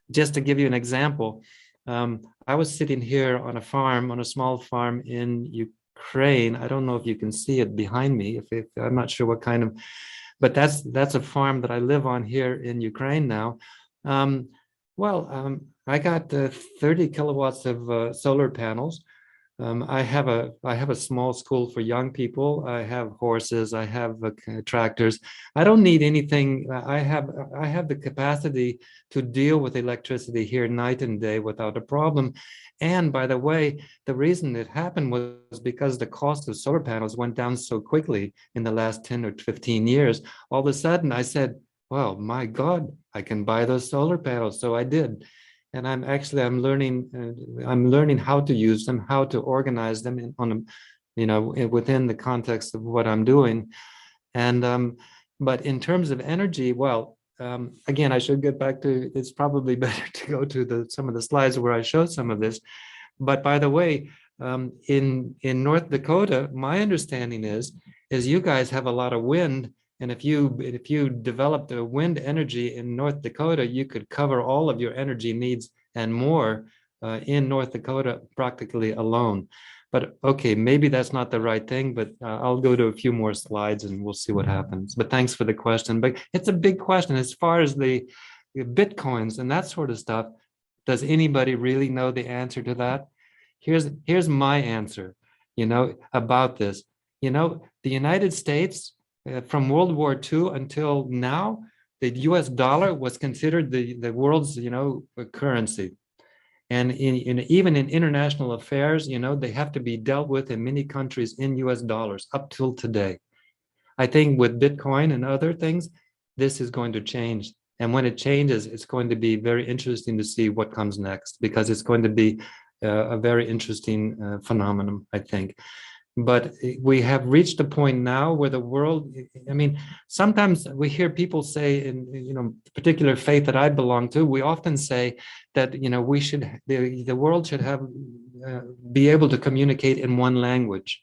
Just to give you an example, I was sitting here on a farm, on a small farm in Ukraine. I don't know if you can see it behind me. If I'm not sure what kind of, but that's a farm that I live on here in Ukraine now. I got 30 kilowatts of solar panels. I have a small school for young people. I have horses. I have tractors. I don't need anything. I have the capacity to deal with electricity here night and day without a problem. And by the way, the reason it happened was because the cost of solar panels went down so quickly in the last 10 or 15 years. All of a sudden, I said, "Well, my God, I can buy those solar panels." So I did. And I'm learning how to use them, how to organize them within the context of what I'm doing. And but in terms of energy, again, I should get back to, it's probably better to go to some of the slides where I show some of this. But by the way, in North Dakota, my understanding is you guys have a lot of wind. And if you developed the wind energy in North Dakota, you could cover all of your energy needs and more in North Dakota practically alone. But okay, maybe that's not the right thing, but I'll go to a few more slides and we'll see what happens. But thanks for the question. But it's a big question as far as the Bitcoins and that sort of stuff. Does anybody really know the answer to that? Here's my answer, about this. The United States, from World War II until now, the US dollar was considered the world's, currency. And even in international affairs, they have to be dealt with in many countries in US dollars up till today. I think with Bitcoin and other things, this is going to change. And when it changes, it's going to be very interesting to see what comes next, because it's going to be a very interesting phenomenon, I think. But we have reached a point now where the world, sometimes we hear people say in, particular faith that I belong to, we often say that, the world should be able to communicate in one language.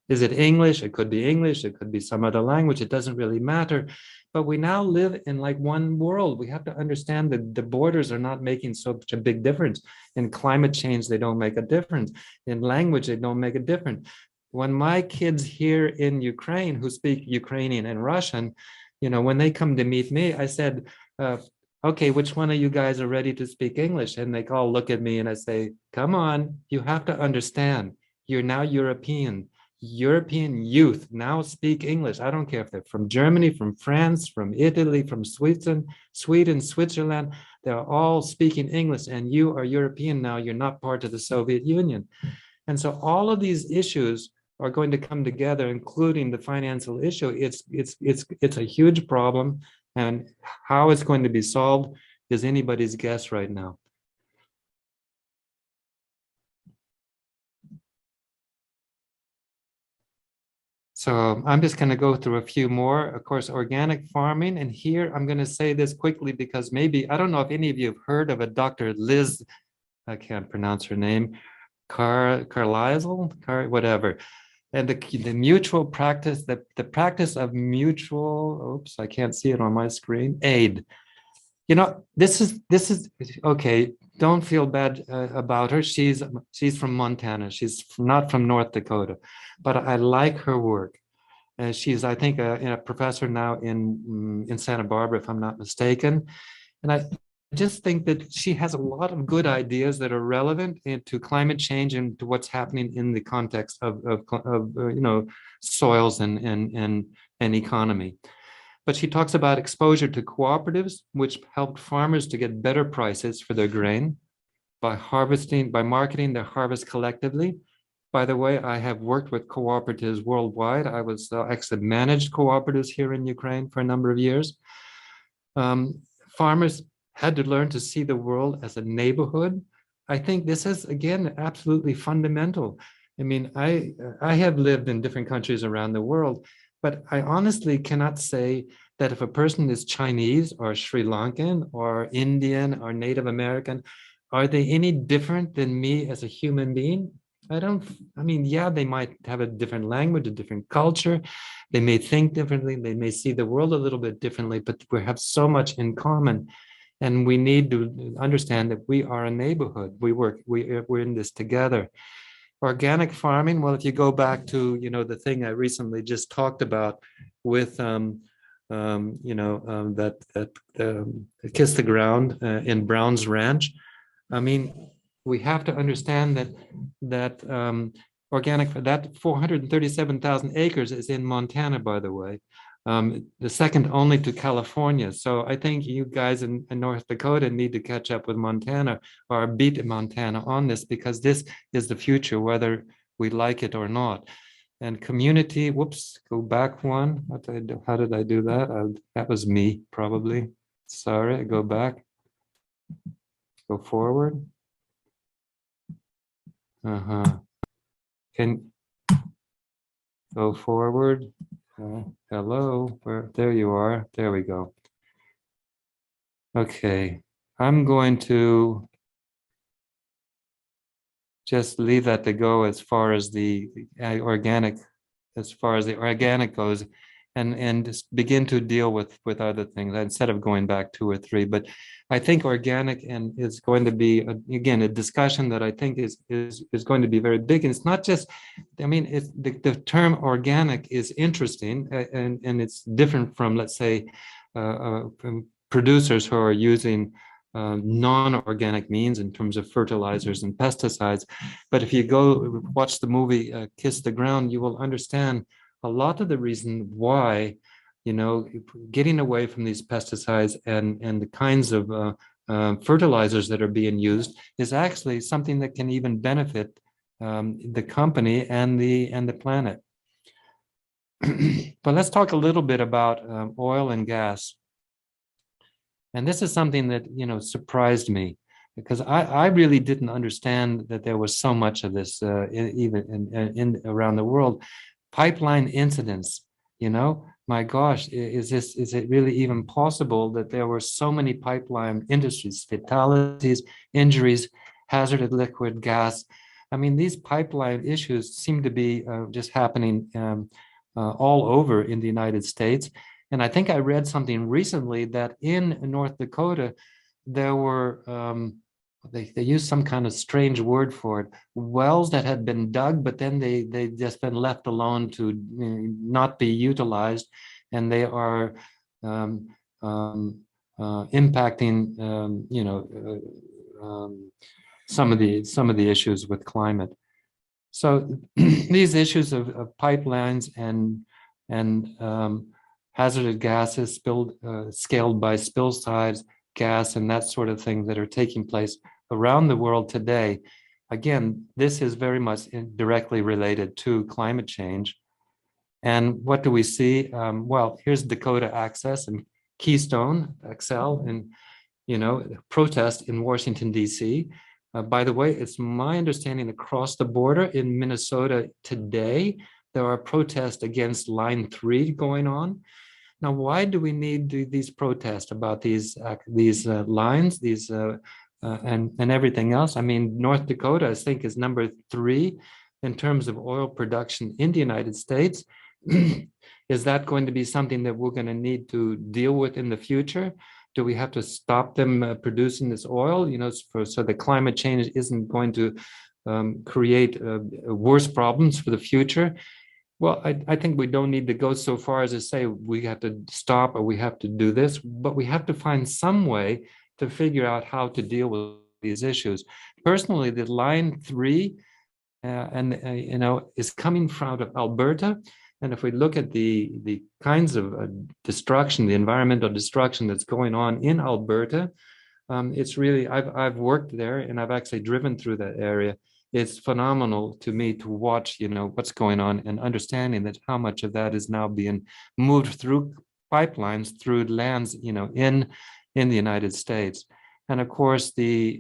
Is it English? It could be English. It could be some other language. It doesn't really matter. But we now live in like one world. We have to understand that the borders are not making such a big difference. In climate change, they don't make a difference. In language, they don't make a difference. When my kids here in Ukraine who speak Ukrainian and Russian, when they come to meet me, I said, okay, which one of you guys are ready to speak English? And they all look at me and I say, come on, you have to understand, you're now European. European youth now speak English. I don't care if they're from Germany, from France, from Italy, from Sweden, Switzerland, they're all speaking English, and you are European now, you're not part of the Soviet Union. And so all of these issues are going to come together, including the financial issue. It's a huge problem, and how it's going to be solved is anybody's guess right now. So I'm just going to go through a few more. Of course, organic farming. And here I'm going to say this quickly because maybe, I don't know if any of you have heard of a Dr. Liz, I can't pronounce her name, Carlisle, whatever. And the mutual practice, the practice of mutual, oops, I can't see it on my screen, aid. This is okay. Don't feel bad about her. She's from Montana. She's not from North Dakota, but I like her work. She's, I think, a professor now in Santa Barbara, if I'm not mistaken. And I just think that she has a lot of good ideas that are relevant to climate change and to what's happening in the context of soils and economy. But she talks about exposure to cooperatives, which helped farmers to get better prices for their grain by marketing their harvest collectively. By the way, I have worked with cooperatives worldwide. I was actually managed cooperatives here in Ukraine for a number of years. Farmers had to learn to see the world as a neighborhood. I think this is, again, absolutely fundamental. I mean, I have lived in different countries around the world, but I honestly cannot say that if a person is Chinese or Sri Lankan or Indian or Native American, are they any different than me as a human being? I mean, yeah, they might have a different language, a different culture. They may think differently. They may see the world a little bit differently, but we have so much in common. And we need to understand that we are a neighborhood. We're in this together. Organic farming, well, if you go back to, the thing I recently just talked about with, Kiss the Ground in Brown's Ranch. I mean, we have to understand that organic, that 437,000 acres is in Montana, by the way, the second only to California. So I think you guys in North Dakota need to catch up with Montana or beat Montana on this, because this is the future, whether we like it or not. And community, whoops, go back one. How did I do that? That was me, probably. Sorry, go back. Go forward. Can go forward. Hello, there you are. There we go. Okay, I'm going to just leave that to go as far as the organic goes, and just begin to deal with other things instead of going back 2 or 3. But I think organic and is going to be again a discussion that I think is going to be very big. And it's not just, I mean, it's the term organic is interesting, and it's different from, let's say, from producers who are using non-organic means in terms of fertilizers and pesticides. But if you go watch the movie Kiss the Ground, you will understand a lot of the reason why, getting away from these pesticides and the kinds of fertilizers that are being used is actually something that can even benefit the company and the planet. But let's talk a little bit about oil and gas. And this is something that, surprised me, because I really didn't understand that there was so much of this even in around the world. Pipeline incidents, my gosh, is it really even possible that there were so many pipeline industries, fatalities, injuries, hazardous liquid gas? I mean, these pipeline issues seem to be just happening all over in the United States. And I think I read something recently that in North Dakota, there were, they used some kind of strange word for it, wells that had been dug, but then they just been left alone to not be utilized. And they are impacting, some of the issues with climate. So these issues of pipelines and hazardous gases scaled by spill size gas and that sort of thing that are taking place around the world today. Again, this is very much directly related to climate change. And what do we see? Well, here's Dakota Access and Keystone XL and, protest in Washington, D.C. By the way, it's my understanding across the border in Minnesota today, there are protests against Line 3 going on. Now, why do we need these protests about these lines, and everything else? I mean, North Dakota, I think, is number 3 in terms of oil production in the United States. Is that going to be something that we're going to need to deal with in the future? Do we have to stop them producing this oil, so the climate change isn't going to create worse problems for the future? Well, I think we don't need to go so far as to say we have to stop or we have to do this, but we have to find some way to figure out how to deal with these issues. Personally, the line 3 is coming from out of Alberta. And if we look at the kinds of destruction, the environmental destruction that's going on in Alberta, it's really, I've worked there and I've actually driven through that area. It's phenomenal to me to watch, what's going on and understanding that how much of that is now being moved through pipelines, through lands, in the United States. And of course, I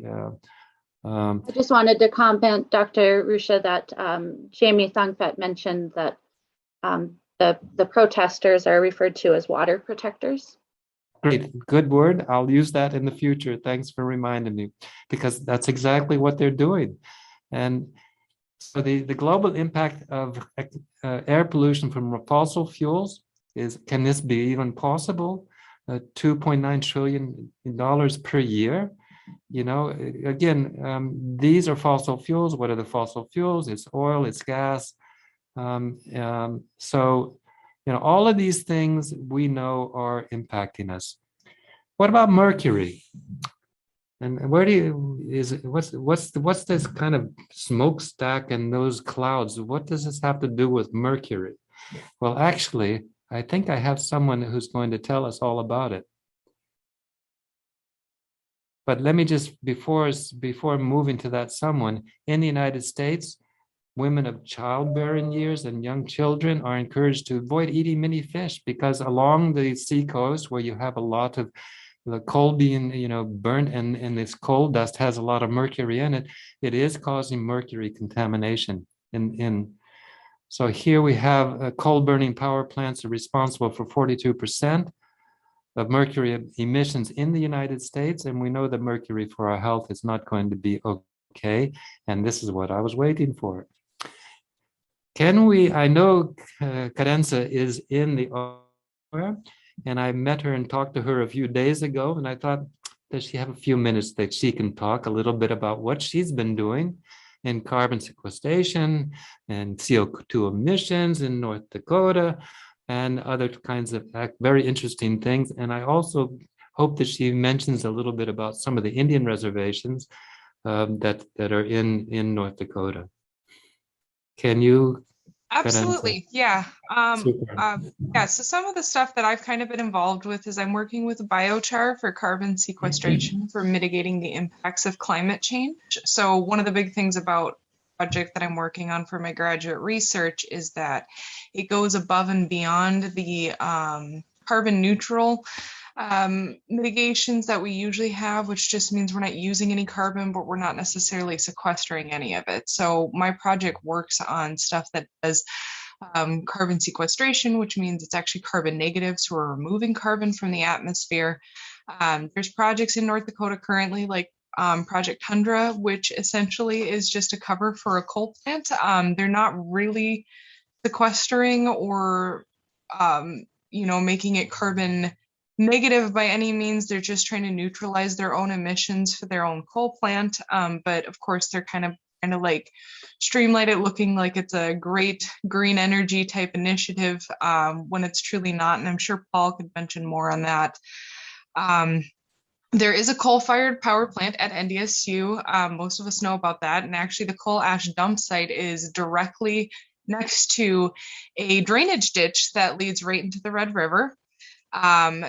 just wanted to comment, Dr. Ruscha, that Jamie Thongfet mentioned that the protesters are referred to as water protectors. Great, good word. I'll use that in the future. Thanks for reminding me, because that's exactly what they're doing. And so the global impact of air pollution from fossil fuels can this be even possible? $2.9 trillion per year. Again, these are fossil fuels. What are the fossil fuels? It's oil, it's gas. So, all of these things we know are impacting us. What about mercury? And what's this kind of smokestack and those clouds? What does this have to do with mercury? Well, actually, I think I have someone who's going to tell us all about it. But let me just, before moving to that someone, in the United States, women of childbearing years and young children are encouraged to avoid eating many fish, because along the seacoast where you have a lot of the coal being, burnt, and this coal dust has a lot of mercury in it, it is causing mercury contamination. So here we have coal burning power plants are responsible for 42% of mercury emissions in the United States. And we know that mercury for our health is not going to be okay. And this is what I was waiting for. I know Carenza is in the area, and I met her and talked to her a few days ago. And I thought, does she have a few minutes that she can talk a little bit about what she's been doing in carbon sequestration and CO2 emissions in North Dakota, and other kinds of very interesting things. And I also hope that she mentions a little bit about some of the Indian reservations that are in North Dakota. Can you? Absolutely, yeah. So some of the stuff that I've kind of been involved with is I'm working with biochar for carbon sequestration for mitigating the impacts of climate change. So one of the big things about the project that I'm working on for my graduate research is that it goes above and beyond the carbon neutral mitigations that we usually have, which just means we're not using any carbon, but we're not necessarily sequestering any of it. So my project works on stuff that does carbon sequestration, which means it's actually carbon negative. So we're removing carbon from the atmosphere. There's projects in North Dakota currently, like Project Tundra, which essentially is just a cover for a coal plant. They're not really sequestering or, making it carbon negative by any means. They're just trying to neutralize their own emissions for their own coal plant. But of course, they're kind of like streamline it, looking like it's a great green energy type initiative when it's truly not. And I'm sure Paul could mention more on that. There is a coal-fired power plant at NDSU. Most of us know about that. And actually, the coal ash dump site is directly next to a drainage ditch that leads right into the Red River.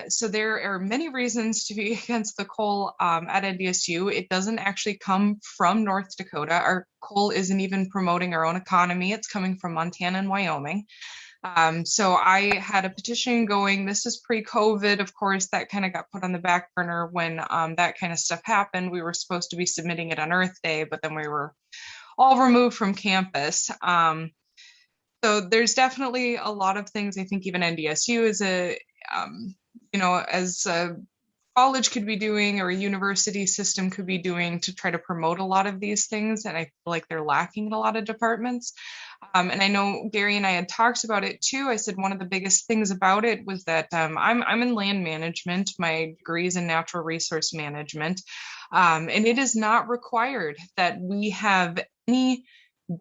So there are many reasons to be against the coal at NDSU. It doesn't actually come from North Dakota. Our coal isn't even promoting our own economy. It's coming from Montana and Wyoming. So I had a petition going. This is pre-COVID, of course. That kind of got put on the back burner when that kind of stuff happened. We were supposed to be submitting it on Earth Day, but then we were all removed from campus. So there's definitely a lot of things. I think even NDSU is as a college could be doing, or a university system could be doing, to try to promote a lot of these things. And I feel like they're lacking in a lot of departments. And I know Gary and I had talked about it too. I said one of the biggest things about it was that I'm in land management. My degree is in natural resource management. And it is not required that we have any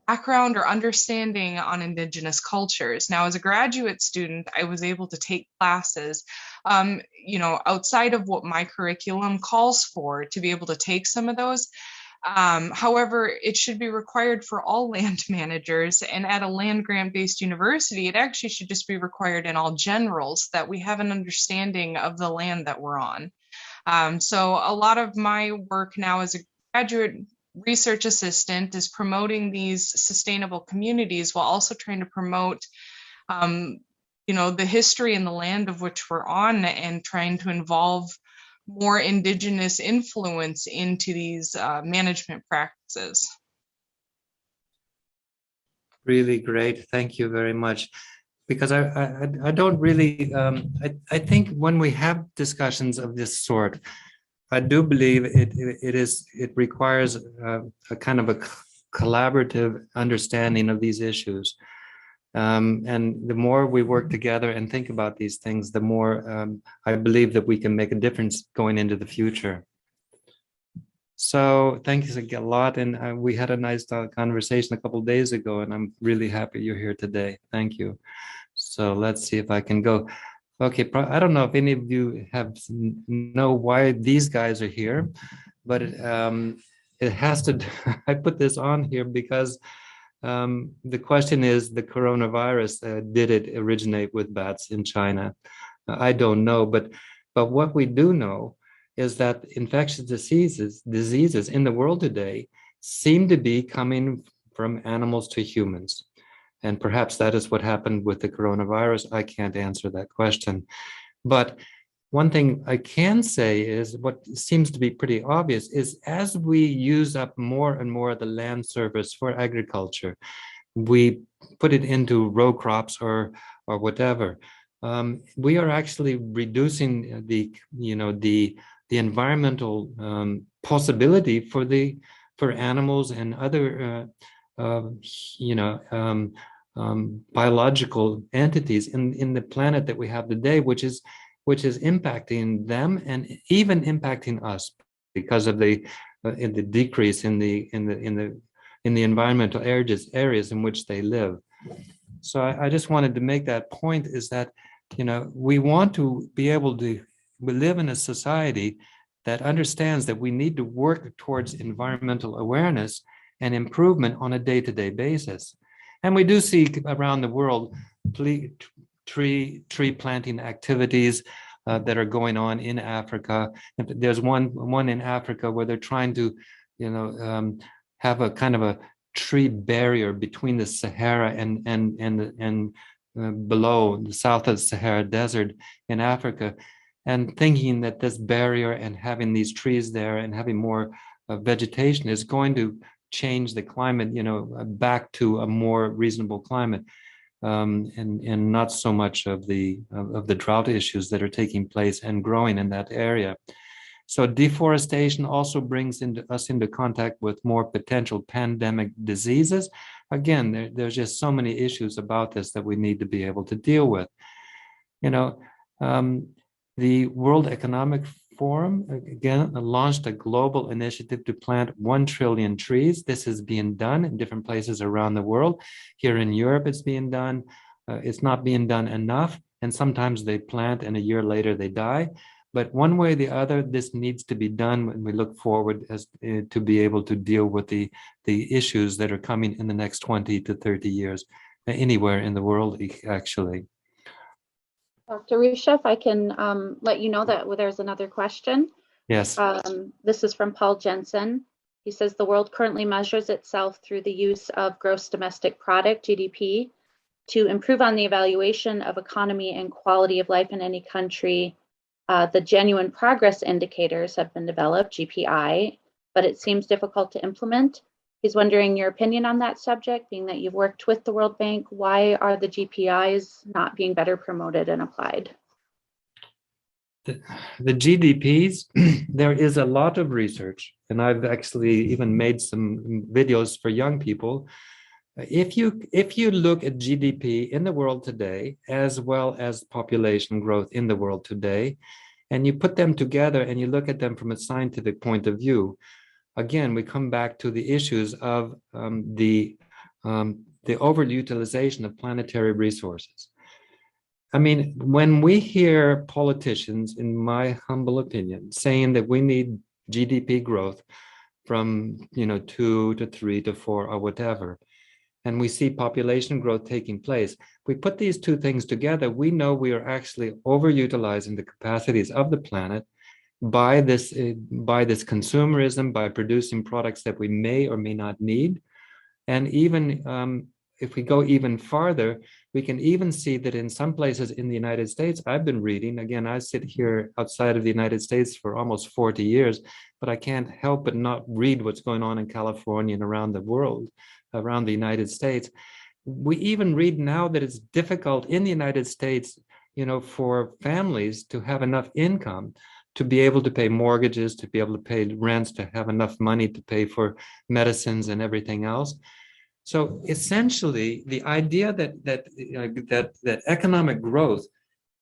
background or understanding on Indigenous cultures. Now, as a graduate student, I was able to take classes, outside of what my curriculum calls for, to be able to take some of those. However, it should be required for all land managers, and at a land grant-based university, it actually should just be required in all generals, that we have an understanding of the land that we're on. So a lot of my work now as a graduate research assistant is promoting these sustainable communities while also trying to promote the history and the land of which we're on, and trying to involve more Indigenous influence into these management practices. Really great. Thank you very much. Because I don't really, I think when we have discussions of this sort, I do believe it requires a kind of a collaborative understanding of these issues. And the more we work together and think about these things, the more I believe that we can make a difference going into the future. So thank you a lot. And we had a nice conversation a couple of days ago, and I'm really happy you're here today. Thank you. So let's see if I can go. Okay, I don't know if any of you know why these guys are here, but it has to, I put this on here because the question is, the coronavirus, did it originate with bats in China? I don't know, but what we do know is that infectious diseases in the world today seem to be coming from animals to humans. And perhaps that is what happened with the coronavirus. I can't answer that question. But one thing I can say is what seems to be pretty obvious is, as we use up more and more of the land surface for agriculture, we put it into row crops or whatever. We are actually reducing the environmental possibility for animals and other biological entities in the planet that we have today, which is impacting them and even impacting us because of the decrease in the environmental areas in which they live. So I just wanted to make that point, is that we want to be able to live in a society that understands that we need to work towards environmental awareness and improvement on a day-to-day basis. And we do see around the world tree planting activities that are going on in Africa. There's one in Africa where they're trying to, have a kind of a tree barrier between the Sahara and below the south of the Sahara Desert in Africa, and thinking that this barrier and having these trees there and having more vegetation is going to change the climate, back to a more reasonable climate, and not so much of the drought issues that are taking place and growing in that area. So deforestation also brings us into contact with more potential pandemic diseases. Again, there's just so many issues about this that we need to be able to deal with. The World Economic Forum, again, launched a global initiative to plant 1 trillion trees. This is being done in different places around the world. Here in Europe, it's being done. It's not being done enough. And sometimes they plant and a year later they die. But one way or the other, this needs to be done when we look forward to be able to deal with the issues that are coming in the next 20 to 30 years, anywhere in the world, actually. Dr. Ruscha, if I can let you know that there's another question. Yes. This is from Paul Jensen. He says the world currently measures itself through the use of gross domestic product, GDP, to improve on the evaluation of economy and quality of life in any country. The genuine progress indicators have been developed, GPI, but it seems difficult to implement. He's wondering your opinion on that subject, being that you've worked with the World Bank. Why are the GPIs not being better promoted and applied? The GDPs, there is a lot of research, and I've actually even made some videos for young people. If you look at GDP in the world today, as well as population growth in the world today, and you put them together and you look at them from a scientific point of view, again, we come back to the issues of the the overutilization of planetary resources. I mean, when we hear politicians, in my humble opinion, saying that we need GDP growth from 2 to 3 to 4 or whatever, and we see population growth taking place, we put these two things together, we know we are actually overutilizing the capacities of the planet by this consumerism, by producing products that we may or may not need. And even if we go even farther, we can even see that in some places in the United States, I've been reading, again, I sit here outside of the United States for almost 40 years, but I can't help but not read what's going on in California and around the world, around the United States. We even read now that it's difficult in the United States, for families to have enough income to be able to pay mortgages, to be able to pay rents, to have enough money to pay for medicines and everything else. So essentially, the idea that economic growth,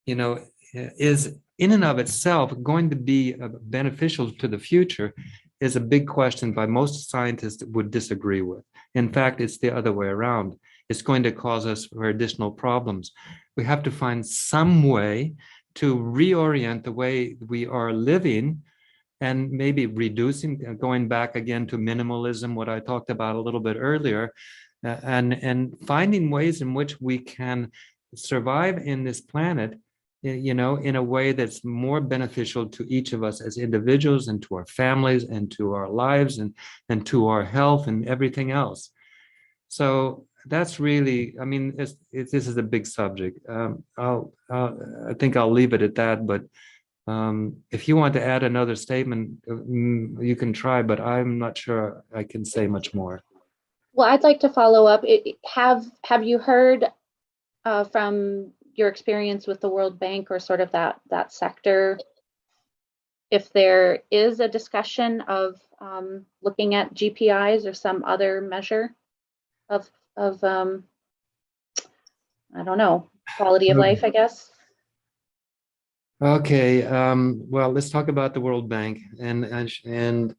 is in and of itself going to be beneficial to the future is a big question by most scientists would disagree with. In fact, it's the other way around. It's going to cause us for additional problems. We have to find some way to reorient the way we are living and maybe reducing, going back again to minimalism, what I talked about a little bit earlier, and finding ways in which we can survive in this planet, in a way that's more beneficial to each of us as individuals and to our families and to our lives and to our health and everything else. So that's really, I mean, this is a big subject. I think I'll leave it at that, but if you want to add another statement, you can try, but I'm not sure I can say much more. Well, I'd like to follow up. Have you heard from your experience with the World Bank or sort of that sector, if there is a discussion of looking at GPIs or some other measure of I don't know, quality of life, I guess? Okay, well, let's talk about the World Bank. And when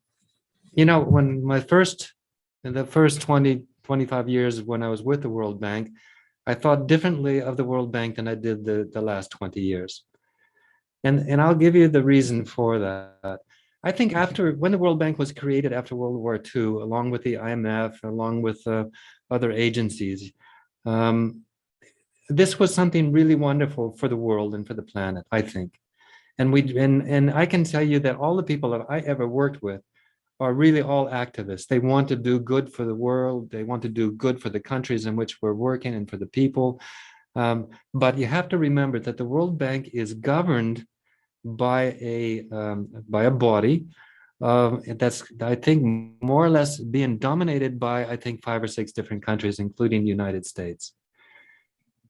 in the first 20, 25 years when I was with the World Bank, I thought differently of the World Bank than I did the last 20 years. And I'll give you the reason for that. I think when the World Bank was created after World War II, along with the IMF, along with other agencies, this was something really wonderful for the world and for the planet, I think. And I can tell you that all the people that I ever worked with are really all activists. They want to do good for the world. They want to do good for the countries in which we're working and for the people. But you have to remember that the World Bank is governed by a body that's, I think, more or less being dominated by, I think, 5 or 6 different countries, including the United States.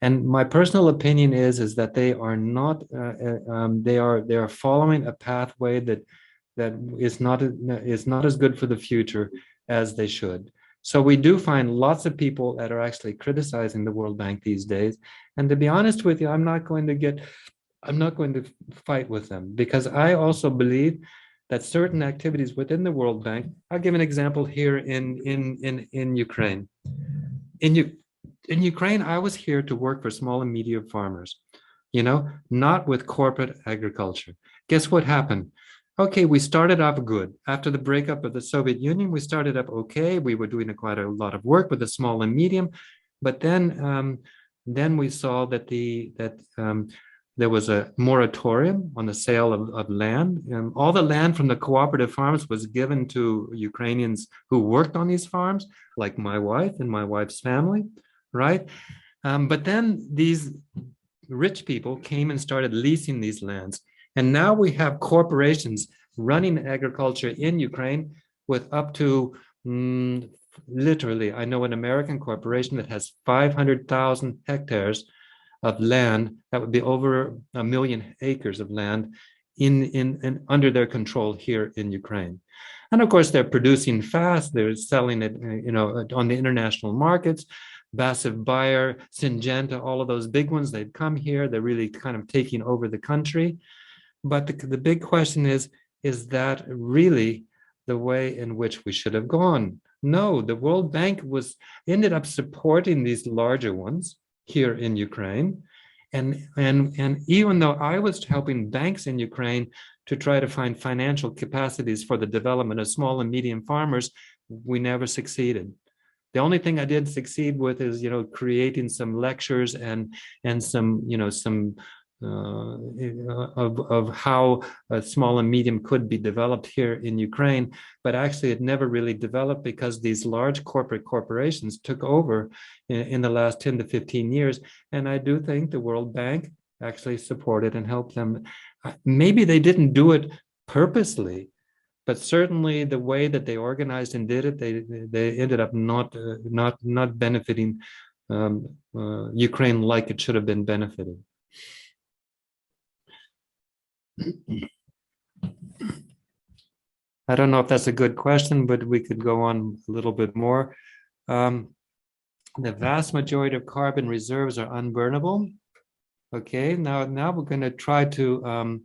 And my personal opinion is that they are not, they are following a pathway that is not as good for the future as they should. So we do find lots of people that are actually criticizing the World Bank these days. And to be honest with you, I'm not going to fight with them, because I also believe that certain activities within the World Bank, I'll give an example here in Ukraine. In Ukraine, I was here to work for small and medium farmers, not with corporate agriculture. Guess what happened? Okay, we started off good. After the breakup of the Soviet Union, we started up okay. We were doing quite a lot of work with the small and medium, but then we saw that there was a moratorium on the sale of land. All the land from the cooperative farms was given to Ukrainians who worked on these farms, like my wife and my wife's family, right? But then these rich people came and started leasing these lands. And now we have corporations running agriculture in Ukraine with up to, literally, I know an American corporation that has 500,000 hectares of land. That would be over 1 million acres of land in under their control here in Ukraine. And of course, they're producing fast. They're selling it, on the international markets. Bassett Bayer, Syngenta, all of those big ones, they've come here. They're really kind of taking over the country. But the big question is that really the way in which we should have gone? No, the World Bank ended up supporting these larger ones here in Ukraine. And even though I was helping banks in Ukraine to try to find financial capacities for the development of small and medium farmers, we never succeeded. The only thing I did succeed with is, creating some lectures and some, some of how small and medium could be developed here in Ukraine, but actually it never really developed because these large corporations took over in the last 10 to 15 years. And I do think the World Bank actually supported and helped them. Maybe they didn't do it purposely, but certainly the way that they organized and did it, they ended up not benefiting Ukraine like it should have been benefited. I don't know if that's a good question, but we could go on a little bit more. The vast majority of carbon reserves are unburnable. Okay, now we're going to try to,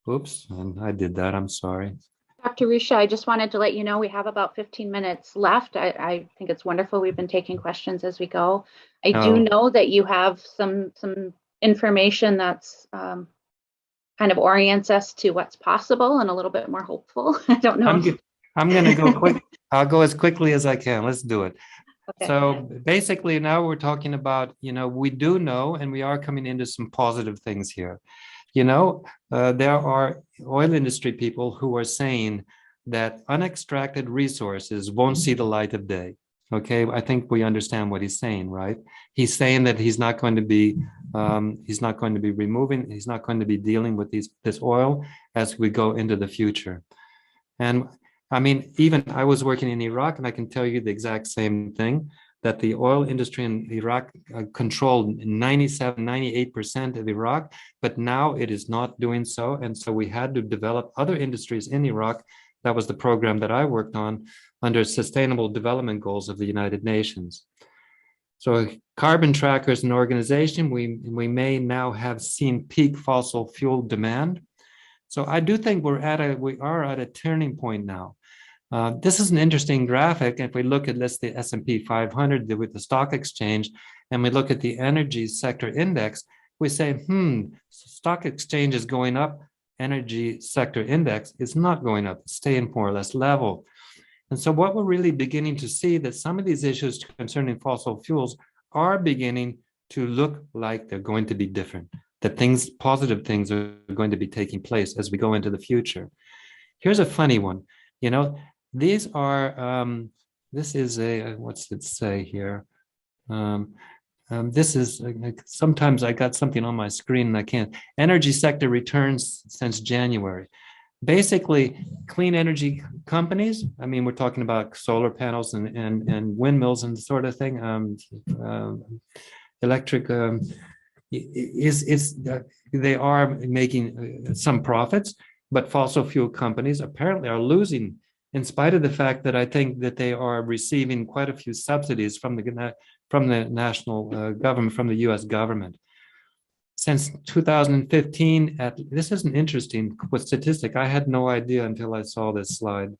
oops, I did that, I'm sorry. Dr. Ruscha, I just wanted to let you know we have about 15 minutes left. I think it's wonderful. We've been taking questions as we go. I do know that you have some information that's kind of orients us to what's possible and a little bit more hopeful. I don't know. I'm going to go quick. I'll go as quickly as I can. Let's do it. Okay. So basically now we're talking about, we do know, and we are coming into some positive things here. There are oil industry people who are saying that unextracted resources won't see the light of day. Okay, I think we understand what he's saying, right? He's saying that he's not going to be removing, he's not going to be dealing with this oil as we go into the future. And I mean, even I was working in Iraq, and I can tell you the exact same thing, that the oil industry in Iraq controlled 97, 98% of Iraq, but now it is not doing so. And so we had to develop other industries in Iraq. That was the program that I worked on under Sustainable Development Goals of the United Nations. So carbon tracker is an organization. We may now have seen peak fossil fuel demand. So I do think we are at a turning point now. This is an interesting graphic. If we look at, let's say, the S&P 500 with the stock exchange, and we look at the energy sector index, we say, stock exchange is going up, energy sector index is not going up, it's staying more or less level. And so what we're really beginning to see that some of these issues concerning fossil fuels are beginning to look like they're going to be different, that positive things are going to be taking place as we go into the future. Here's a funny one. These are, this is what's it say here? This is, sometimes I got something on my screen and I can't. Energy sector returns since January. Basically, clean energy companies, I mean, we're talking about solar panels and windmills and sort of thing, electric, they are making some profits, but fossil fuel companies apparently are losing, in spite of the fact that I think that they are receiving quite a few subsidies from the national government, from the US government. Since 2015, this is an interesting statistic. I had no idea until I saw this slide.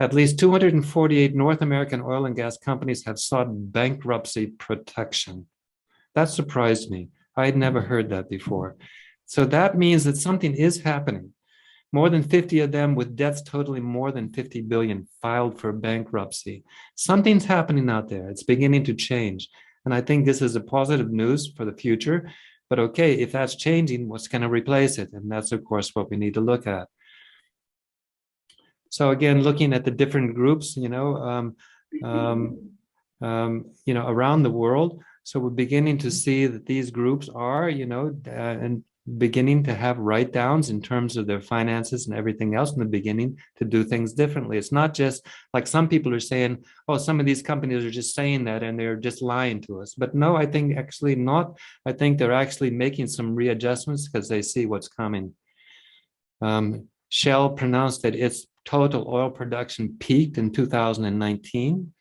At least 248 North American oil and gas companies have sought bankruptcy protection. That surprised me. I had never heard that before. So that means that something is happening. More than 50 of them with debts totaling more than 50 billion filed for bankruptcy. Something's happening out there. It's beginning to change. And I think this is a positive news for the future. But okay, if that's changing, what's going to replace it? And that's, of course, what we need to look at. So again, looking at the different groups, around the world. So we're beginning to see that these groups are, and beginning to have write-downs in terms of their finances and everything else in the beginning to do things differently. It's not just like some people are saying, oh, some of these companies are just saying that and they're just lying to us. But no, I think actually not. I think they're actually making some readjustments because they see what's coming. Shell pronounced that its total oil production peaked in 2019.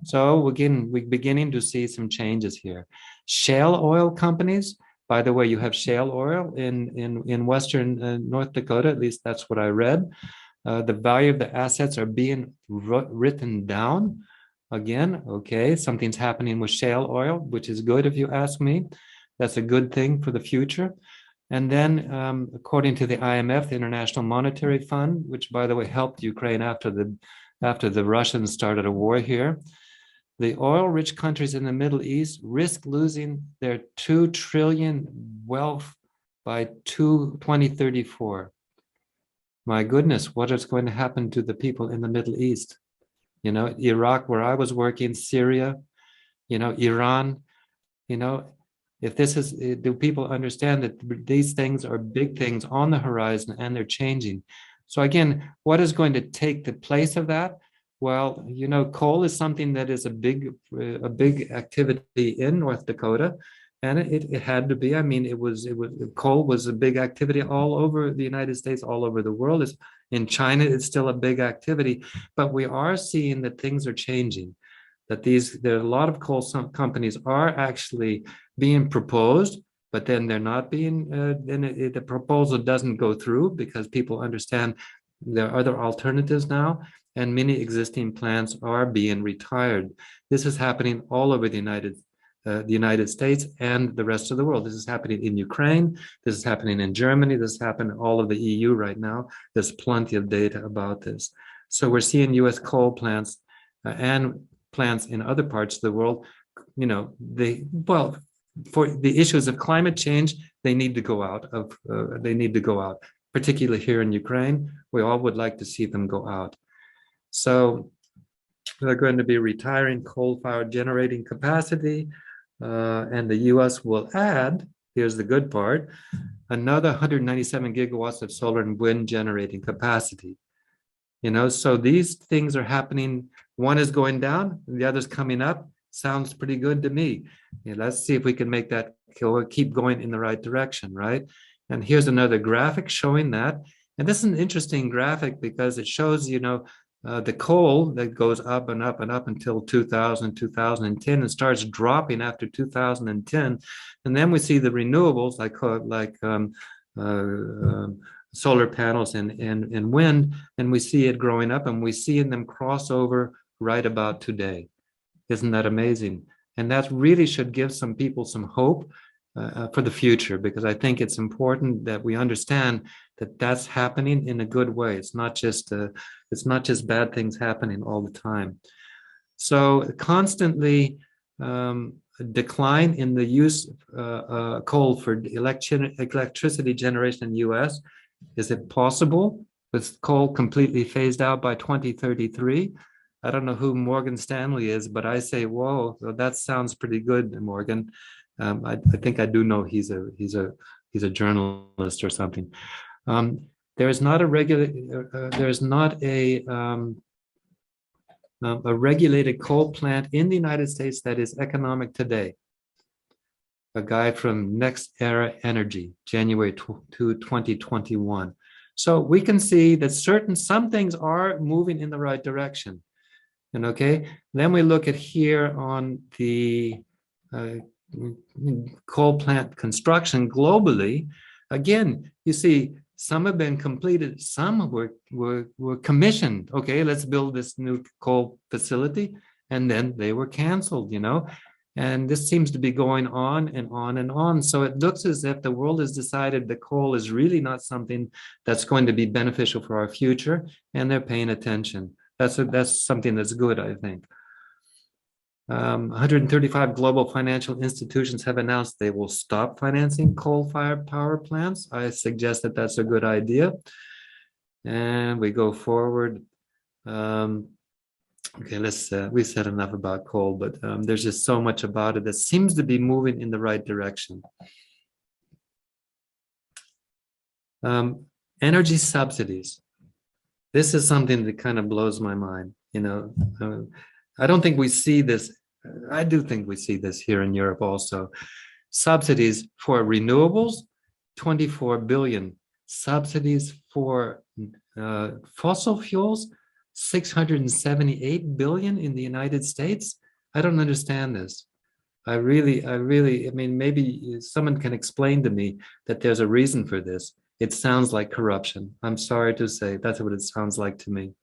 So again, we're beginning to see some changes here. Shale oil companies, by the way, you have shale oil in western North Dakota, at least that's what I read. The value of the assets are being written down. Again, okay, something's happening with shale oil, which is good if you ask me. That's a good thing for the future. And then, according to the IMF, the International Monetary Fund, which, by the way, helped Ukraine after the Russians started a war here, the oil-rich countries in the Middle East risk losing their 2 trillion wealth by 2034. My goodness, what is going to happen to the people in the Middle East? You know, Iraq, where I was working, Syria, you know, Iran, you know, if this is, do people understand that these things are big things on the horizon and they're changing? So again, what is going to take the place of that? Well, you know, coal is something that is a big activity in North Dakota, and it had to be. I mean, coal was a big activity all over the United States, all over the world. In China, it's still a big activity, but we are seeing that things are changing. That there are a lot of coal companies are actually being proposed, but then they're not being. The proposal doesn't go through because people understand there are other alternatives now. And many existing plants are being retired. This is happening all over the United States and the rest of the world. This is happening in Ukraine. This is happening in Germany. This is happening all of the EU right now. There's plenty of data about this. So we're seeing U.S. coal plants and plants in other parts of the world. You know, for the issues of climate change, they need to go out. Particularly here in Ukraine. We all would like to see them go out. So they're going to be retiring coal-fired generating capacity, and the U.S. will add, here's the good part, another 197 gigawatts of solar and wind generating capacity. You know, so these things are happening. One is going down, the other's coming up. Sounds pretty good to me. Yeah, let's see if we can make that keep going in the right direction, right? And here's another graphic showing that. And this is an interesting graphic because it shows, you know, the coal that goes up and up and up until 2000, 2010 and starts dropping after 2010. And then we see the renewables like solar panels and wind, and we see it growing up and we see them cross over right about today. Isn't that amazing? And that really should give some people some hope for the future, because I think it's important that we understand that that's happening in a good way. It's not just bad things happening all the time. So constantly decline in the use of coal for electricity generation in the U.S. Is it possible with coal completely phased out by 2033? I don't know who Morgan Stanley is, but I say, whoa, that sounds pretty good, Morgan. I think I do know he's a journalist or something. There is not a regulated coal plant in the United States that is economic today. A guy from Next Era Energy, January 2021. So we can see that some things are moving in the right direction. And okay, then we look at here on the coal plant construction globally. Again, you see, some have been completed, some were commissioned. Okay, let's build this new coal facility, and then they were canceled, you know. And this seems to be going on and on and on. So it looks as if the world has decided that coal is really not something that's going to be beneficial for our future, and they're paying attention. That's something that's good, I think. 135 global financial institutions have announced they will stop financing coal-fired power plants. I suggest that that's a good idea. And we go forward. Okay, we said enough about coal, but there's just so much about it that seems to be moving in the right direction. Energy subsidies. This is something that kind of blows my mind. You know, I don't think we see this. I do think we see this here in Europe also. Subsidies for renewables, 24 billion. Subsidies for fossil fuels, 678 billion in the United States. I don't understand this. I mean, maybe someone can explain to me that there's a reason for this. It sounds like corruption. I'm sorry to say, that's what it sounds like to me.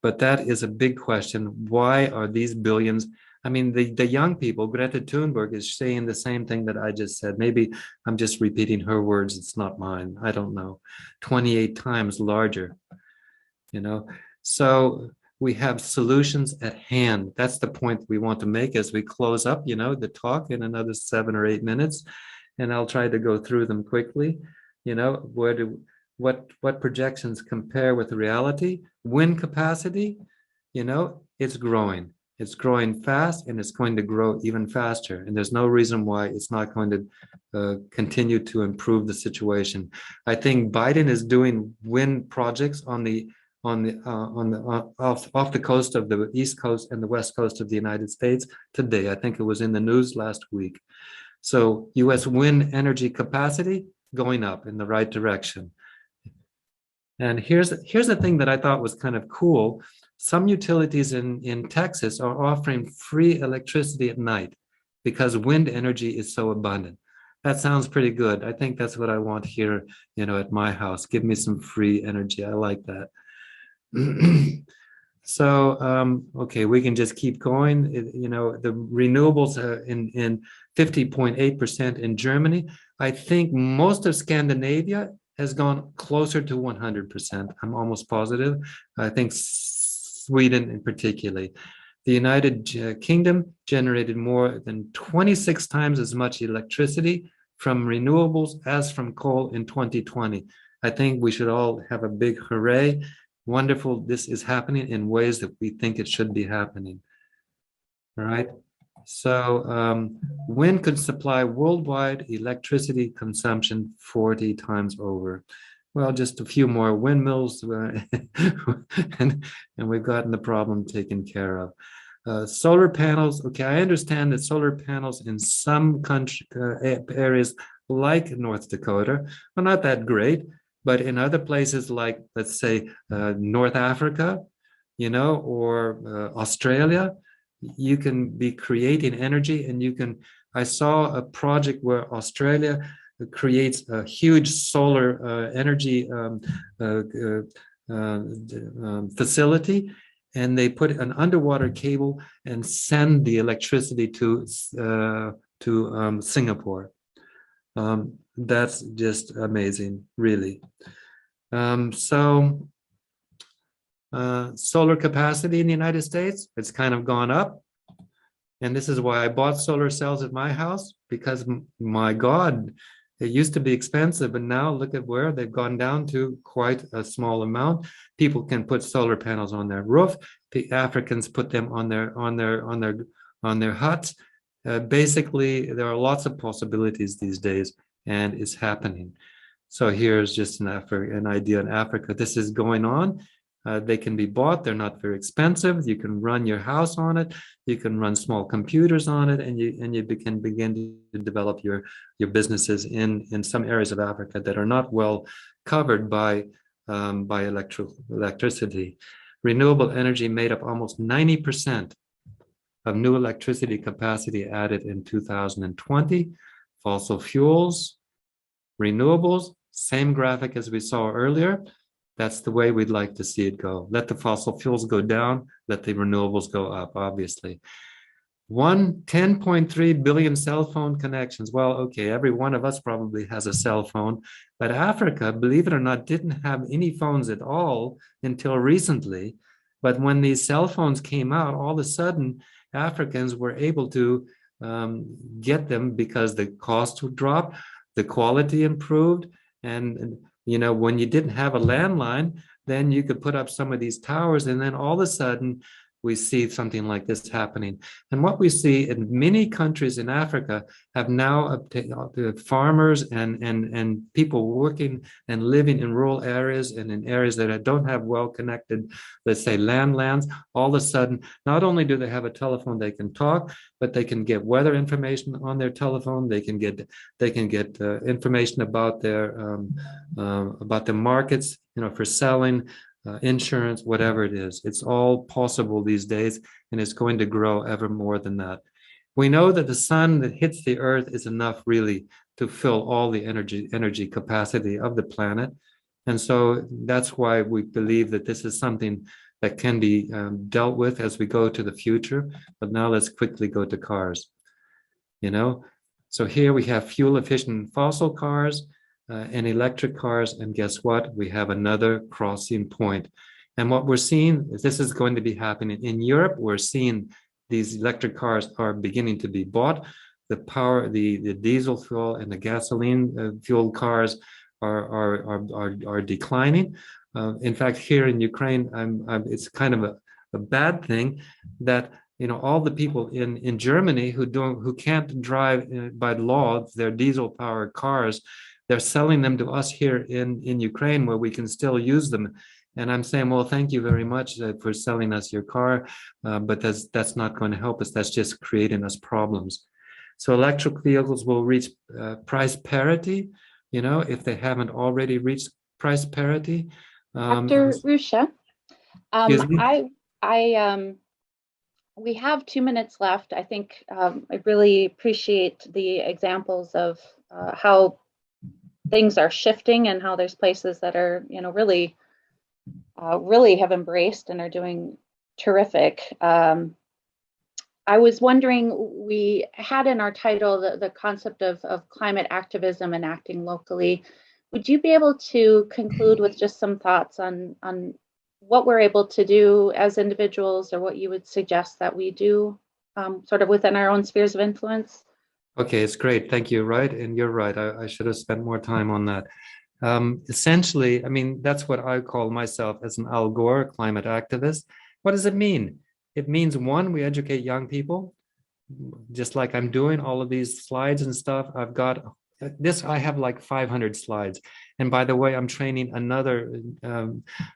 But that is a big question. Why are these billions? I mean, the young people, Greta Thunberg is saying the same thing that I just said. Maybe I'm just repeating her words. It's not mine. I don't know. 28 times larger, you know. So we have solutions at hand. That's the point we want to make as we close up, you know, the talk in another 7 or 8 minutes. And I'll try to go through them quickly. You know, what projections compare with reality? Wind capacity, you know, it's growing. It's growing fast, and it's going to grow even faster. And there's no reason why it's not going to continue to improve the situation. I think Biden is doing wind projects off the coast of the East Coast and the West Coast of the United States today. I think it was in the news last week. So U.S. wind energy capacity going up in the right direction. And here's the thing that I thought was kind of cool. Some utilities in Texas are offering free electricity at night because wind energy is so abundant. That sounds pretty good. I think that's what I want here, you know, at my house. Give me some free energy. I like that. So, okay, we can just keep going. You know, the renewables in 50.8% in Germany. I think most of Scandinavia has gone closer to 100%. I'm almost positive. I think Sweden in particular. The United Kingdom generated more than 26 times as much electricity from renewables as from coal in 2020. I think we should all have a big hooray. Wonderful, this is happening in ways that we think it should be happening. All right. So wind could supply worldwide electricity consumption 40 times over. Well, just a few more windmills and we've gotten the problem taken care of. Solar panels. Okay, I understand that solar panels in some country areas like North Dakota are not that great, but in other places like, let's say, North Africa, you know, or Australia, you can be creating energy, and you can. I saw a project where Australia creates a huge solar energy facility, and they put an underwater cable and send the electricity to Singapore. That's just amazing, really. Solar capacity in the United States, it's kind of gone up. And this is why I bought solar cells at my house, because my God, it used to be expensive, but now look at where they've gone down to quite a small amount. People can put solar panels on their roof. The Africans put them on their huts. Basically, there are lots of possibilities these days, and it's happening. So here's just an idea in Africa. This is going on. They can be bought. They're not very expensive. You can run your house on it. You can run small computers on it, and you can begin to develop your businesses in some areas of Africa that are not well covered by electricity. Renewable energy made up almost 90% of new electricity capacity added in 2020. Fossil fuels, renewables, same graphic as we saw earlier. That's the way we'd like to see it go. Let the fossil fuels go down, let the renewables go up, obviously. 10.3 billion cell phone connections. Well, okay, every one of us probably has a cell phone, but Africa, believe it or not, didn't have any phones at all until recently. But when these cell phones came out, all of a sudden, Africans were able to get them because the cost would drop, the quality improved, and you know, when you didn't have a landline, then you could put up some of these towers, and then all of a sudden we see something like this happening. And what we see in many countries in Africa have now farmers and people working and living in rural areas and in areas that don't have well-connected, let's say, landlands. All of a sudden, not only do they have a telephone they can talk, but they can get weather information on their telephone. They can get information about their markets, you know, for selling. Insurance, whatever it is, it's all possible these days, and it's going to grow ever more than that. We know that the sun that hits the earth is enough really to fill all the energy capacity of the planet. And so that's why we believe that this is something that can be dealt with as we go to the future. But now let's quickly go to cars. So here we have fuel efficient fossil cars and electric cars, and guess what? We have another crossing point. And what we're seeing is this is going to be happening in Europe. We're seeing these electric cars are beginning to be bought. The diesel fuel and the gasoline fuel cars are declining. In fact, here in Ukraine, it's kind of a bad thing that all the people in Germany who can't drive by law their diesel powered cars, they're selling them to us here in Ukraine where we can still use them. And I'm saying, well, thank you very much for selling us your car, but that's not going to help us. That's just creating us problems. So electric vehicles will reach price parity, if they haven't already reached price parity. Dr. Ruscha, we have 2 minutes left. I think I really appreciate the examples of how things are shifting and how there's places that are, really have embraced and are doing terrific. I was wondering, we had in our title the concept of climate activism and acting locally. Would you be able to conclude with just some thoughts on what we're able to do as individuals, or what you would suggest that we do sort of within our own spheres of influence? Okay, it's great. Thank you. Right. And you're right. I should have spent more time on that. Essentially, that's what I call myself as an Al Gore climate activist. What does it mean? It means, one, we educate young people, just like I'm doing all of these slides and stuff. I've got this, I have like 500 slides. And by the way, I'm training another,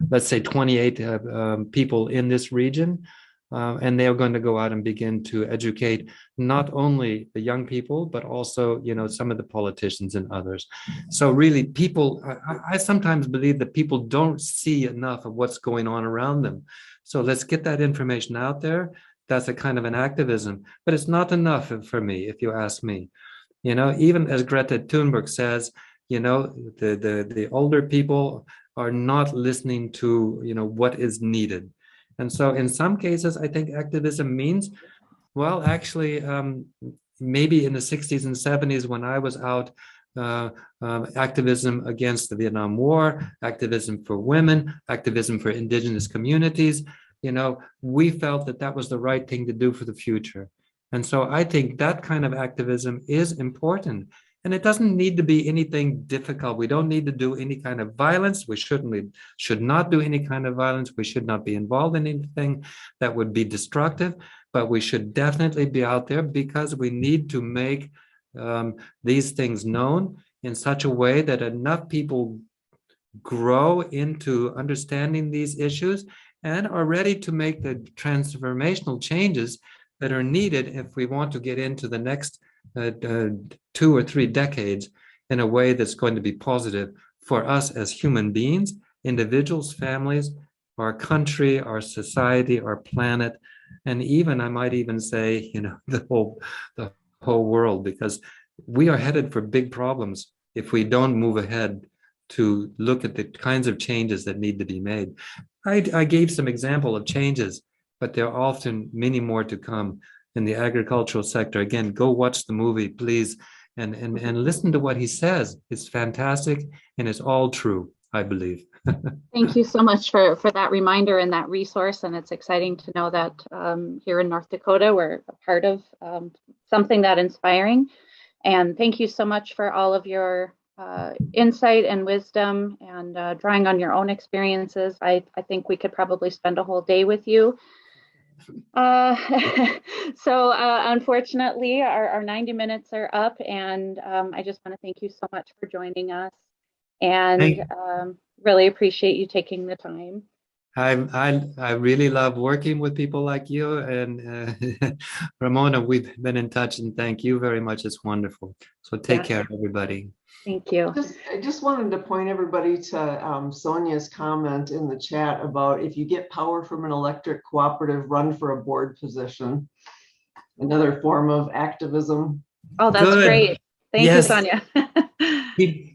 let's say 28 people in this region. And they are going to go out and begin to educate not only the young people, but also, some of the politicians and others. So really people, I sometimes believe that people don't see enough of what's going on around them. So let's get that information out there. That's a kind of an activism, but it's not enough for me, if you ask me. Even as Greta Thunberg says, the older people are not listening to, what is needed. And so in some cases, I think activism means, well, actually, maybe in the 60s and 70s when I was out, activism against the Vietnam War, activism for women, activism for indigenous communities, we felt that was the right thing to do for the future. And so I think that kind of activism is important. And it doesn't need to be anything difficult. We don't need to do any kind of violence. We should not do any kind of violence. We should not be involved in anything that would be destructive. But we should definitely be out there because we need to make these things known in such a way that enough people grow into understanding these issues and are ready to make the transformational changes that are needed if we want to get into the next 2 or 3 decades in a way that's going to be positive for us as human beings, individuals, families, our country, our society, our planet, and even, I might even say, the whole world, because we are headed for big problems if we don't move ahead to look at the kinds of changes that need to be made. I gave some example of changes, but there are often many more to come in the agricultural sector. Again, go watch the movie, please, and listen to what he says. It's fantastic, and it's all true, I believe. Thank you so much for that reminder and that resource. And it's exciting to know that here in North Dakota, we're a part of something that inspiring. And thank you so much for all of your insight and wisdom and drawing on your own experiences. I think we could probably spend a whole day with you. So unfortunately, our 90 minutes are up, and I just want to thank you so much for joining us, and really appreciate you taking the time. I really love working with people like you, and Ramona, we've been in touch, and thank you very much. It's wonderful. So take care, everybody. Thank you. I just wanted to point everybody to Sonia's comment in the chat about if you get power from an electric cooperative, run for a board position. Another form of activism. Oh, that's great. Thank you, Sonia.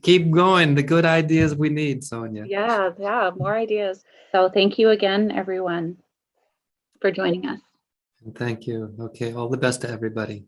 Keep going. The good ideas we need, Sonia. Yeah, more ideas. So thank you again, everyone, for joining us. Thank you. Okay, all the best to everybody.